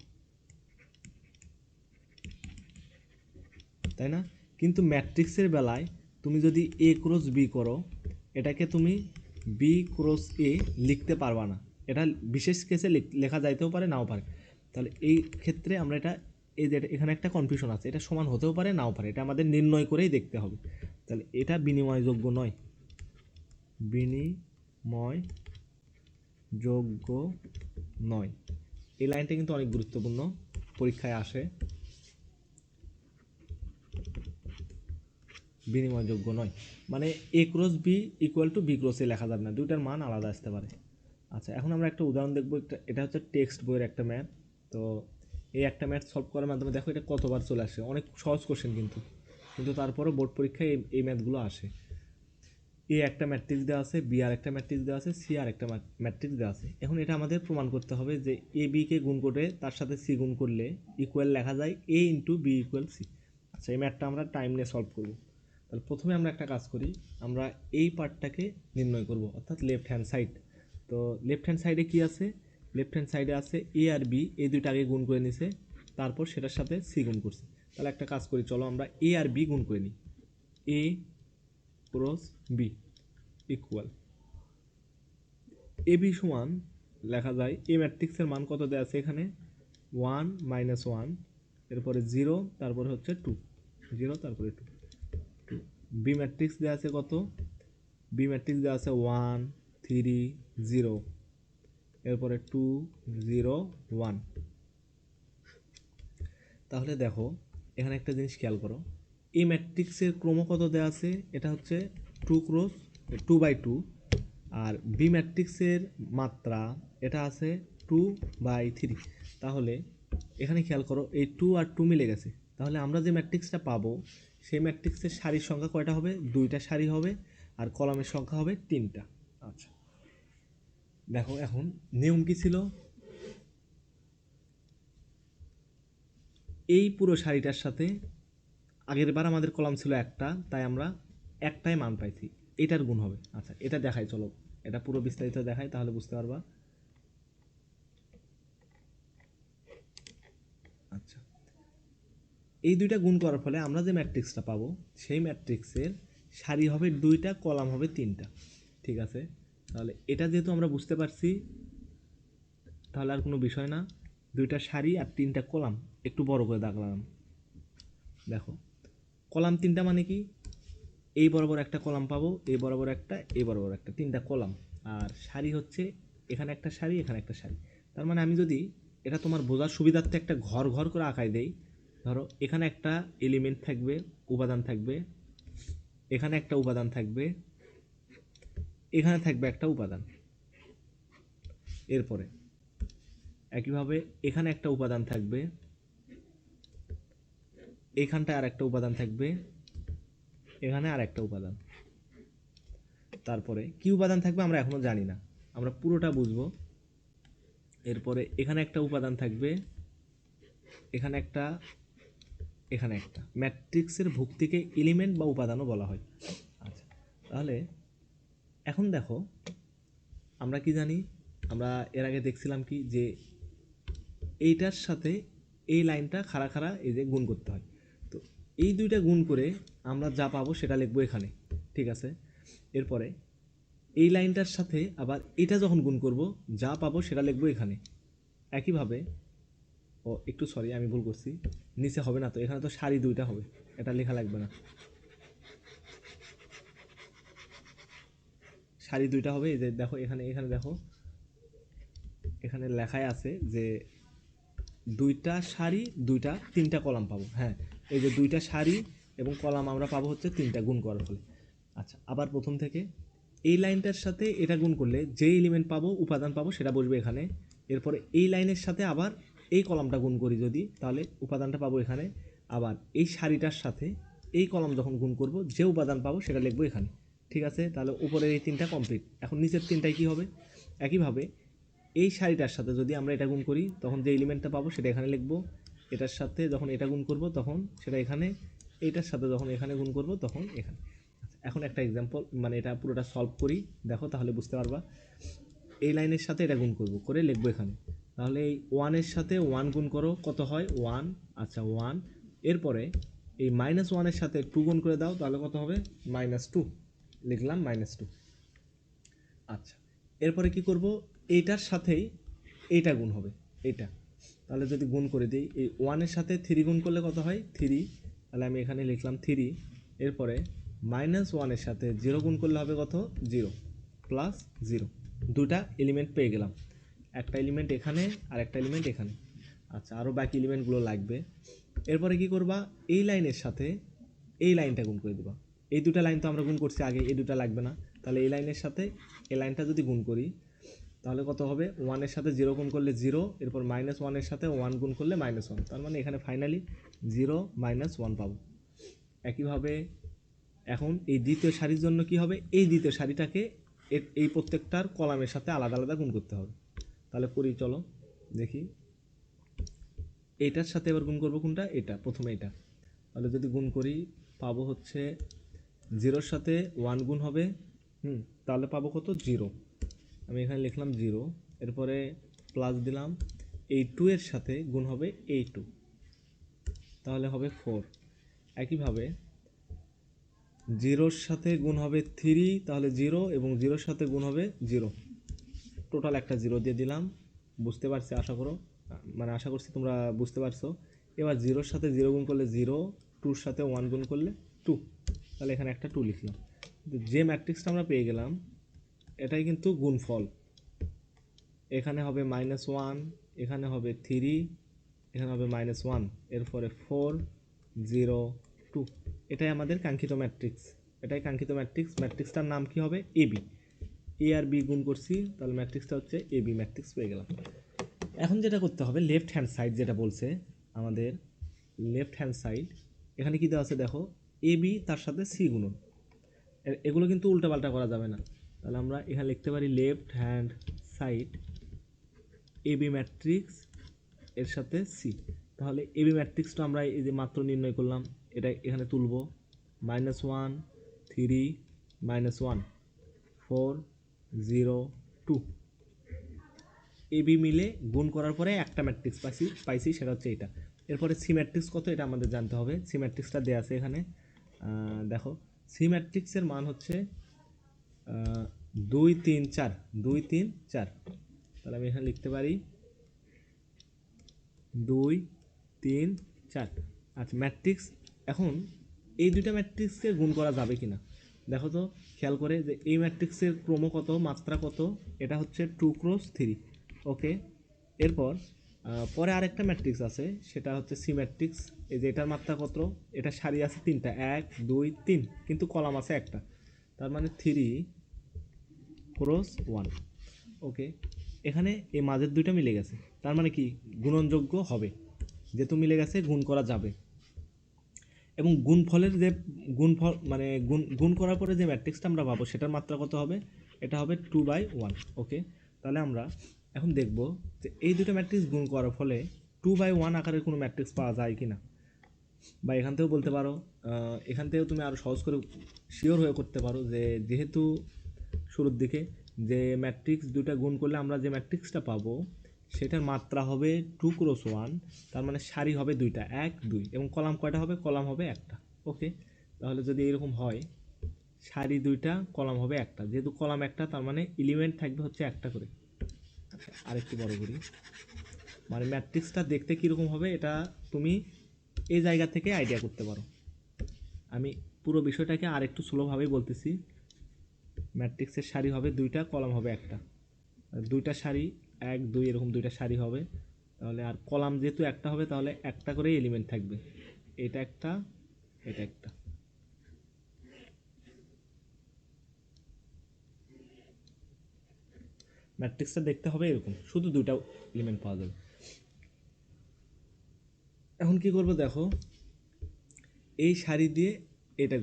Speaker 1: তাই না? কিন্তু ম্যাট্রিক্সের বেলায় তুমি যদি A×B করো, এটাকে তুমি B×A লিখতে পারবা না। এটা বিশেষ কেসে লেখা যাইতেও পারে নাও পারে। তাহলে এই ক্ষেত্রে আমরা এটা, এই যে এখানে একটা কনফিউশন আছে, এটা সমান হতেও পারে নাও পারে, এটা আমাদের নির্ণয় করেই দেখতে হবে। তাহলে এটা বিনিময়যোগ্য নয়, বিনিময়যোগ্য নয়। এই লাইনটা কিন্তু অনেক গুরুত্বপূর্ণ, পরীক্ষায় আসে। বিনিময়যোগ্য নয় মানে A×B = B×A লেখা যাবে না, দুইটার মান আলাদা আসতে পারে। আচ্ছা এখন আমরা একটা উদাহরণ দেখবো, এটা হচ্ছে টেক্সট বইয়ের একটা ম্যাথ। তো এই একটা ম্যাথ সলভ করার মাধ্যমে দেখো এটা কতবার চলে আসে, অনেক সহজ কোশ্চেন কিন্তু, কিন্তু তারপরও বোর্ড পরীক্ষায় এই ম্যাথগুলো আসে। এ একটা ম্যাট্রিক্স দেওয়া আছে, বি আর একটা ম্যাট্রিক্স দেওয়া আছে, সি আর একটা ম্যাট্রিক্স দেওয়া আছে। এখন এটা আমাদের প্রমাণ করতে হবে যে এ বিকে গুণ করে তার সাথে সি গুণ করলে ইকুয়াল লেখা যায় A × B = C। আচ্ছা এই ম্যাথটা আমরা টাইম নিয়ে সলভ করব। তাহলে প্রথমে আমরা একটা কাজ করি, আমরা এই পার্টটাকে নির্ণয় করব, অর্থাৎ লেফট হ্যান্ড সাইড। তো লেফট হ্যান্ড সাইডে কি আছে? লেফট হ্যান্ড সাইডে আছে এ আর বি, এই দুইটা আগে গুণ করে নিছে, তারপর সেটার সাথে সি গুণ করছে। তাহলে একটা কাজ করি, চলো আমরা এ আর বি গুণ করে নিই। A×B ইকুয়াল এ বি সমান লেখা যায়, এ ম্যাট্রিক্সের মান কত দেওয়া আছে এখানে? 1 - 1, এরপরে 0, তারপরে হচ্ছে 2, 0 তারপরে 2। বি ম্যাট্রিক্স দেওয়া আছে কত? বি ম্যাট্রিক্স দেওয়া আছে 1 3 0, এরপরে 2 0 1। তাহলে দেখো এখানে একটা জিনিস খেয়াল করো, এই ম্যাট্রিক্সের ক্রম কত দেওয়া আছে? এটা হচ্ছে 2×2/2। আর বি ম্যাট্রিক্সের মাত্রা এটা আছে 2/3। তাহলে এখানে খেয়াল করো এই 2 আর 2 মিলে গেছে, তাহলে আমরা যে ম্যাট্রিক্সটা পাবো সেই ম্যাট্রিক্সের সারির সংখ্যা কয়টা হবে? 2টা সারি হবে, আর কলামের সংখ্যা হবে 3টা। আচ্ছা দেখো এখন নিয়ম কি ছিল? এই পুরো সারিটার সাথে আগের বার আমাদের কলাম ছিল একটা, তাই আমরা একটাই মান পাইছি, এটার গুণ হবে। আচ্ছা এটা দেখাই, চলো এটা পুরো বিস্তারিত দেখাই, তাহলে বুঝতে পারবা। আচ্ছা এই দুইটা গুণ করার ফলে আমরা যে ম্যাট্রিক্সটা পাবো সেই ম্যাট্রিক্সের সারি হবে 2টা, কলাম হবে 3টা। ঠিক আছে, তাহলে এটা যেহেতু আমরা বুঝতে পারছি তাহলে আর কোনো বিষয় না, 2টা সারি আর 3টা কলাম, একটু বড় করে দাগ লাগাম। দেখো কলাম 3টা মানে কি? এই বরাবর একটা কলাম পাবো, এই বরাবর একটা, এই বরাবর একটা, 3টা কলাম। আর সারি হচ্ছে এখানে একটা সারি, এখানে একটা সারি। তার মানে আমি যদি এটা তোমার বোঝার সুবিধার্থে একটা ঘর ঘর করে আঁকাই দেই, ধরো এখানে একটা এলিমেন্ট থাকবে, উপাদান থাকবে, এখানে একটা উপাদান থাকবে, এখানে থাকবে একটা উপাদান, এরপরে একইভাবে এখানে একটা উপাদান থাকবে, এখানটায় আর একটা উপাদান থাকবে, এখানে আর একটা উপাদান, তারপরে কি উপাদান থাকবে আমরা এখনো জানি না, আমরা পুরোটা বুঝবো। এরপরে এখানে একটা উপাদান থাকবে, এখানে একটা, এখানে একটা। ম্যাট্রিক্সের ভুক্তিকে এলিমেন্ট বা উপাদানও বলা হয়। আচ্ছা, তাহলে এখন দেখো আমরা কি জানি, আমরা এর আগে দেখছিলাম কি যে এইটার সাথে এই লাইনটা খাড়া খাড়া এই যে গুণ করতে হয়। তো এই দুইটা গুণ করে আমরা যা পাবো সেটা লিখবো এখানে, ঠিক আছে। এরপরে এই লাইনটার সাথে আবার এটা যখন গুণ করব যা পাবো সেটা লিখবো এখানে। একইভাবে একটু সরি আমি ভুল করছি, নিচে হবে না, তো এখানে তো সারি দুইটা হবে, এটা লেখা লাগবে না, সারি দুইটা হবে। এই যে দেখো এখানে, এখানে দেখো এখানে লেখায় আছে যে দুইটা সারি দুইটা তিনটা কলাম পাবো। হ্যাঁ, এই যে দুইটা সারি এবং কলাম আমরা পাবো হচ্ছে তিনটা গুণ করার ফলে। আচ্ছা, আবার প্রথম থেকে এই লাইনটার সাথে এটা গুণ করলে যে এলিমেন্ট পাবো, উপাদান পাবো সেটা বসবে এখানে। এরপরে এই লাইনের সাথে আবার এই কলামটা গুণ করি যদি, তাহলে উপাদানটা পাবো এখানে। আবার এই সারিটার সাথে এই কলাম যখন গুণ করব যে উপাদান পাবো সেটা লিখবো এখানে, ঠিক আছে। তাহলে উপরের এই তিনটা কমপ্লিট। এখন নিচের তিনটায় কি হবে, একইভাবে এই সারিটার সাথে যদি আমরা এটা গুণ করি তখন যে এলিমেন্টটা পাবো সেটা এখানে লিখবো, এটার সাথে যখন এটা গুণ করব তখন সেটা এখানে, এইটার সাথে যখন এখানে গুণ করব তখন এখানে। এখন একটা এক্সাম্পল, মানে এটা পুরোটা সলভ করি, দেখো তাহলে বুঝতে পারবা। এই লাইনের সাথে এটা গুণ করব, করে লিখবো এখানে। তাহলে এই ওয়ানের সাথে ওয়ান গুণ করো, কত হয় ওয়ান, আচ্ছা ওয়ান। এরপরে এই মাইনাস ওয়ানের সাথে টু গুণ করে দাও, তাহলে কত হবে মাইনাস টু, লিখলাম মাইনাস টু। আচ্ছা, এরপরে কি করব, এইটার সাথেই এইটা গুণ হবে, এইটা। তাহলে যদি গুণ করে দিই, এই ওয়ানের সাথে থ্রি গুণ করলে কত হয় থ্রি, তাহলে আমি এখানে লিখলাম থ্রি। এরপরে মাইনাস ওয়ানের সাথে জিরো গুণ করলে হবে কত জিরো, প্লাস জিরো। দুটা এলিমেন্ট পেয়ে গেলাম, একটা এলিমেন্ট এখানে আর একটা এলিমেন্ট এখানে। আচ্ছা, আরও বাকি এলিমেন্টগুলো লাগবে। এরপরে কি করবা, এই লাইনের সাথে এই লাইনটা গুণ করে দেবা। এই দুটা লাইন তো আমরা গুণ করছি আগে, এই দুটা লাগবে না। তাহলে এই লাইনের সাথে এই লাইনটা যদি গুণ করি তাহলে কত হবে, ওয়ানের সাথে জিরো গুণ করলে জিরো, এরপর মাইনাস ওয়ানের সাথে ওয়ান গুণ করলে মাইনাস ওয়ান, তার মানে এখানে ফাইনালি জিরো মাইনাস ওয়ান পাবো। একইভাবে এখন এই দ্বিতীয় সারির জন্য কি হবে, এই দ্বিতীয় সারিটাকে এই প্রত্যেকটার কলামের সাথে আলাদা আলাদা গুণ করতে হবে। তাহলে করি, চলো দেখি। এইটার সাথে এবার গুণ করবো কোনটা, এটা প্রথমে এটা। তাহলে যদি গুণ করি পাবো হচ্ছে জিরোর সাথে ওয়ান গুণ হবে, তাহলে পাবো কত জিরো, আমি এখানে লিখলাম জিরো। এরপরে প্লাস দিলাম, এই টু এর সাথে গুণ হবে এই টু, তাহলে হবে ফোর। একইভাবে জিরোর সাথে গুণ হবে থ্রি, তাহলে জিরো, এবং জিরোর সাথে গুণ হবে জিরো, টোটাল একটা জিরো দিয়ে দিলাম। বুঝতে পারছি আশা করো, মানে আশা করছি তোমরা বুঝতে পারছো। এবার জিরোর সাথে জিরো গুণ করলে জিরো, টুর সাথে ওয়ান গুণ করলে টু, তাহলে এখানে একটা টু লিখলাম। যে ম্যাট্রিক্সটা আমরা পেয়ে গেলাম এটাই কিন্তু গুণফল। এখানে হবে মাইনাস ওয়ান, এখানে হবে থ্রি, এখানে হবে মাইনাস ওয়ান, এরপরে ফোর, জিরো, টু। এটাই আমাদের কাঙ্ক্ষিত ম্যাট্রিক্স, এটাই কাঙ্ক্ষিত ম্যাট্রিক্স। ম্যাট্রিক্সটার নাম কি হবে, এবি। এ আর বি গুণ করছি, তাহলে ম্যাট্রিক্সটা হচ্ছে এবি ম্যাট্রিক্স পেয়ে গেলাম। এখন যেটা করতে হবে, লেফট হ্যান্ড সাইড যেটা বলছে আমাদের, লেফট হ্যান্ড সাইড এখানে কি দেওয়া আছে দেখো, এবি তার সাথে সি গুণন। এগুলো কিন্তু উল্টাপাল্টা করা যাবে না। তাহলে আমরা এখানে লিখতে পারি left hand side AB matrix এর সাথে সি। তাহলে এবি ম্যাট্রিক্সটা আমরা এই যে মাত্র নির্ণয় করলাম, এটা এখানে তুলব, minus one, three, minus one, four, zero, two. AB মিলে গুণ করার পরে একটা ম্যাট্রিক্স পাইছি সেটা হচ্ছে এটা। এরপরে সি ম্যাট্রিক্স কত এটা আমাদের জানতে হবে। সি ম্যাট্রিক্সটা দেওয়া আছে এখানে, দেখো সি ম্যাট্রিক্সের মান হচ্ছে 2 3 4, 2 3 4। তাহলে আমি এখানে লিখতে পারি 2 3 4। আচ্ছা, ম্যাট্রিক্স এখন এই দুইটা ম্যাট্রিক্সকে গুণ করা যাবে কি না, দেখো তো খেয়াল করে যে এই ম্যাট্রিক্সের ক্রম কত, মাত্রা কত, এটা হচ্ছে 2x3। ওকে, এরপর পরে আরেকটা ম্যাট্রিক্স আছে, সেটা হচ্ছে সি ম্যাট্রিক্স। এই যে এটার মাত্রা কত, এটা সারি আছে তিনটা, 1 2 3, কিন্তু কলাম আছে একটা, তার মানে 3x1। ওকে, এখানে এই মাঝের দুইটা মিলে গেছে, তার মানে কি গুণনযোগ্য হবে, যেহেতু মিলে গেছে গুণ করা যাবে। এবং গুণফলের যে গুণফল মানে গুণ করার পরে যে ম্যাট্রিক্সটা আমরা পাবো সেটার মাত্রা কত হবে, এটা হবে 2/1। ওকে, তাহলে আমরা এখন দেখব যে এই দুটো ম্যাট্রিক্স গুণ করার ফলে 2/1 আকারের কোনো ম্যাট্রিক্স পাওয়া যায় কি না। বা এখান থেকেও বলতে পারো, এখান থেকেও তুমি আরও সহজ করে শিওর হয়ে করতে পারো যে যেহেতু শুরুর দিকে যে ম্যাট্রিক্স দুটা গুণ করলে আমরা যে ম্যাট্রিক্সটা পাবো সেটার মাত্রা হবে 2x1, তার মানে সারি হবে দুইটা, 1 2, এবং কলাম কয়টা হবে, কলাম হবে একটা। ওকে, তাহলে যদি এরকম হয় সারি দুইটা কলাম হবে একটা, যেহেতু কলাম একটা তার মানে এলিমেন্ট থাকবে হচ্ছে একটা করে। আচ্ছা, আরেকটু বড় করি, মানে ম্যাট্রিক্সটা দেখতে কীরকম হবে এটা তুমি এই জায়গা থেকে আইডিয়া করতে পারো। আমি পুরো বিষয়টাকে আর একটু স্লোভাবেই বলতেছি। ম্যাট্রিক্সের সারি হবে দুইটা, কলাম হবে একটা, দুইটা সারি 1 2 এরকম দুইটা সারি হবে, তাহলে আর কলাম যেহেতু একটা হবে তাহলে একটা করেই এলিমেন্ট থাকবে, এটা একটা, এটা একটা। ম্যাট্রিক্সটা দেখতে হবে এরকম, শুধু দুইটা এলিমেন্ট পাওয়া যাবে। এখন কি করবো দেখো, এই সারি দিয়ে এটা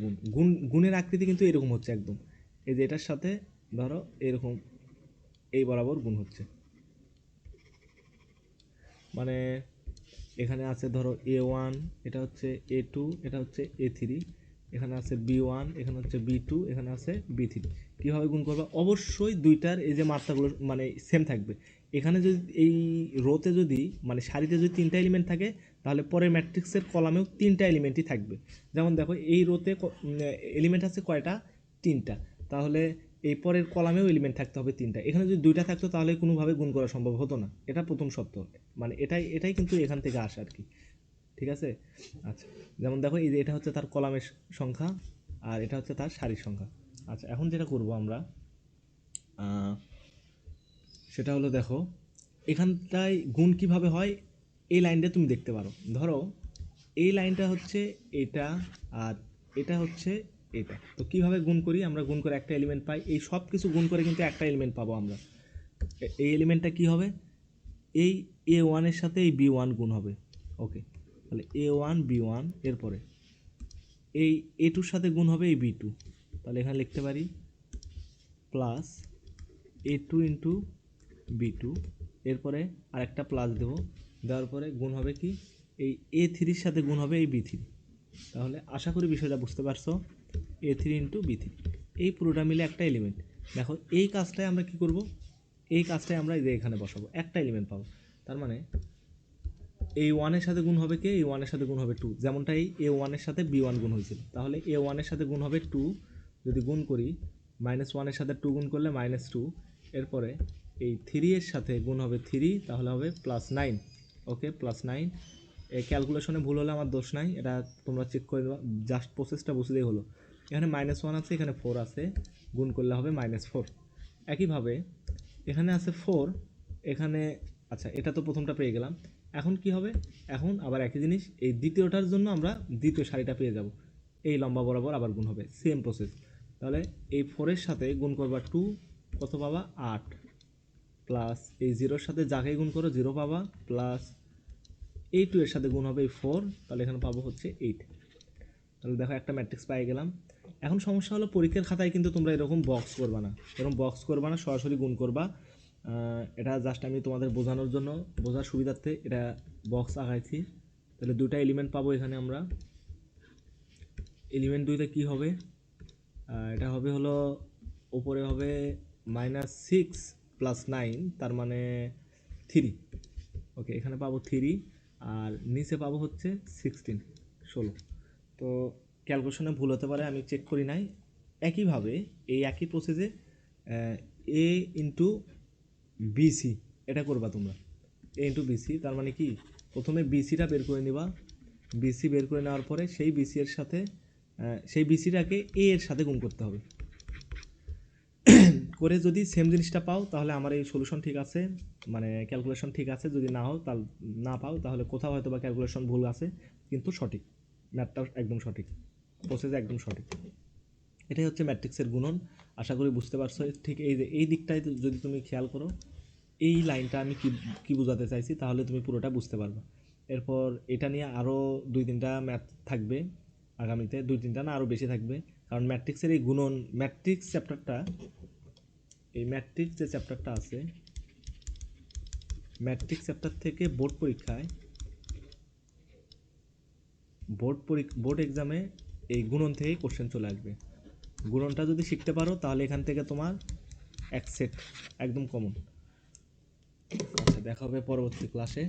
Speaker 1: গুণের আকৃতি কিন্তু এরকম হচ্ছে একদম, এই যে এটার সাথে ধরো এরকম এই বরাবর গুণ হচ্ছে, মানে এখানে আছে ধরো A1, এটা হচ্ছে A2, এটা হচ্ছে A3, এখানে আছে B1, এখানে হচ্ছে B2, এখানে আছে B3। কীভাবে গুণ করবে, অবশ্যই দুইটার এই যে মাত্রাগুলো মানে সেম থাকবে। এখানে যদি এই রোতে যদি মানে সারিতে যদি তিনটা এলিমেন্ট থাকে তাহলে পরের ম্যাট্রিক্সের কলামেও তিনটা এলিমেন্টই থাকবে। যেমন দেখো এই রোতে এলিমেন্ট আছে কয়টা, তিনটা, তাহলে এই পরের কলামেও এলিমেন্ট থাকতে হবে তিনটা। এখানে যদি দুইটা থাকতো তাহলে কোনোভাবে গুণ করা সম্ভব হতো না, এটা প্রথম শর্ত, মানে এটাই কিন্তু এখান থেকে আসে আর কি। ঠিক আছে, আচ্ছা, যেমন দেখো এই যে এটা হচ্ছে তার কলামের সংখ্যা আর এটা হচ্ছে তার সারির সংখ্যা। আচ্ছা, এখন যেটা করব আমরা সেটা হলো দেখো এখানটায় গুণ কিভাবে হয় এই লাইনটা তুমি দেখতে পারো। ধরো এই লাইনটা হচ্ছে এটা আর এটা হচ্ছে এটা, তো কিভাবে গুণ করি আমরা, গুণ করে একটা এলিমেন্ট পাই, এই সব কিছু গুণ করে কিন্তু একটা এলিমেন্ট পাবো আমরা। এই এলিমেন্টটা কি হবে, এই A1 সাথে এই B1 গুণ হবে। ওকে, তাহলে A1 B1, এরপরে এই A2 সাথে গুণ হবে এই B2, তাহলে এখানে লিখতে পারি প্লাস A2 ইন্টু B2, এরপরে আরেকটা প্লাস দেবো, দেওয়ার পরে গুণ হবে কি এই A3 সাথে গুণ হবে এই B3। তাহলে আশা করি বিষয়টা বুঝতে পারছো, A3 ইন্টু B3, এই পুরোটা মিলে একটা এলিমেন্ট। দেখো এই কাজটাই আমরা কি করব, এই কাজটাই আমরা এখানে বসাবো, একটা এলিমেন্ট পাবো। তার মানে এই ওয়ানের সাথে গুণ হবে কে, এই ওয়ানের সাথে গুণ হবে 2, যেমনটা এই A1 সাথে B1 গুণ হয়েছিল, তাহলে A1 সাথে গুণ হবে 2, যদি গুণ করি -1 সাথে 2 গুণ করলে -2, এরপরে এই 3 সাথে গুণ হবে 3, তাহলে হবে +9। ওকে, +9। এই ক্যালকুলেশনে ভুল হলে আমার দোষ নাই, এটা তোমরা চেক করে দেবা, জাস্ট প্রসেসটা বুঝলেই হলো। এখানে -1 আছে, এখানে 4 আছে, গুণ করলে হবে -4। একইভাবে এখানে আছে 4, এখানে, আচ্ছা এটা তো প্রথমটা পেয়ে গেলাম। এখন কি হবে, এখন আবার একই জিনিস, এই দ্বিতীয়টার জন্য আমরা দ্বিতীয় সারিটা পেয়ে যাব, এই লম্বা বরাবর আবার গুণ হবে, সেম প্রসেস। তাহলে এই 4-এর সাথে গুণ করবা 2, কত পাবা 8, প্লাস এই 0-এর সাথে যাকে গুণ করো 0 পাবা, প্লাস এই 2-এর সাথে গুণ হবে এই 4, তাহলে এখানে পাবো হচ্ছে 8। তাহলে দেখো একটা ম্যাট্রিক্স পাই গেলাম। এখন সমস্যা হলো পরীক্ষার খাতায় কিন্তু তোমরা এরকম বক্স করবা না, এরকম বক্স করবা না, সরাসরি গুণ করবা। এটা জাস্ট আমি তোমাদের বোঝানোর জন্য, বোঝার সুবিধার্থে এটা বক্স আঁকাইছি। তাহলে দুটা এলিমেন্ট পাবো এখানে আমরা, এলিমেন্ট দুইটা কি হবে, এটা হবে হলো উপরে হবে -6 + 9, তার মানে 3। ওকে, এখানে পাবো 3 আর নিচে পাবো হচ্ছে 16। তো ক্যালকুলেশনে ভুল হতে পারে, আমি চেক করি নাই। একইভাবে এই একই প্রসেসে এ ইন্টু বিসি এটা করবা তোমরা, এ ইন্টু বিসি, তার মানে কি প্রথমে বিসিটা বের করে নিবা, বিসি বের করে নেওয়ার পরে সেই বিসি এর সাথে সেই বিসিটাকে এ এর সাথে গুণ করতে হবে। করে যদি সেম জিনিসটা পাও তাহলে আমার এই সলিউশন ঠিক আছে, মানে ক্যালকুলেশন ঠিক আছে। যদি না পাও তাহলে কোথাও হয়তো বা ক্যালকুলেশন ভুল আছে, কিন্তু সঠিক, ম্যাথটা একদম সঠিক, প্রসেস একদম সঠিক। এটাই হচ্ছে ম্যাট্রিক্সের গুণন। আশা করি বুঝতে পারছো। ঠিক এই যে এই দিকটায় যদি তুমি খেয়াল করো, এই লাইনটা আমি কি বোঝাতে চাইছি, তাহলে তুমি পুরোটা বুঝতে পারবে। এরপর এটা নিয়ে আরও 2-3টা ম্যাথ থাকবে আগামীতে, 2-3টা না আরও বেশি থাকবে। কারণ ম্যাট্রিক্সের এই গুণন, ম্যাট্রিক্স চ্যাপ্টারটা, এই ম্যাট্রিক্স যে চ্যাপ্টারটা আছে, ম্যাট্রিক্স চ্যাপ্টার থেকে বোর্ড এক্সামে এই গুণন থেকেই কোশ্চেন চলে আসবে। গুণনটা যদি শিখতে পারো তাহলে এখান থেকে তোমার এক সেট একদম কমন। আচ্ছা, দেখা হবে পরবর্তী ক্লাসে।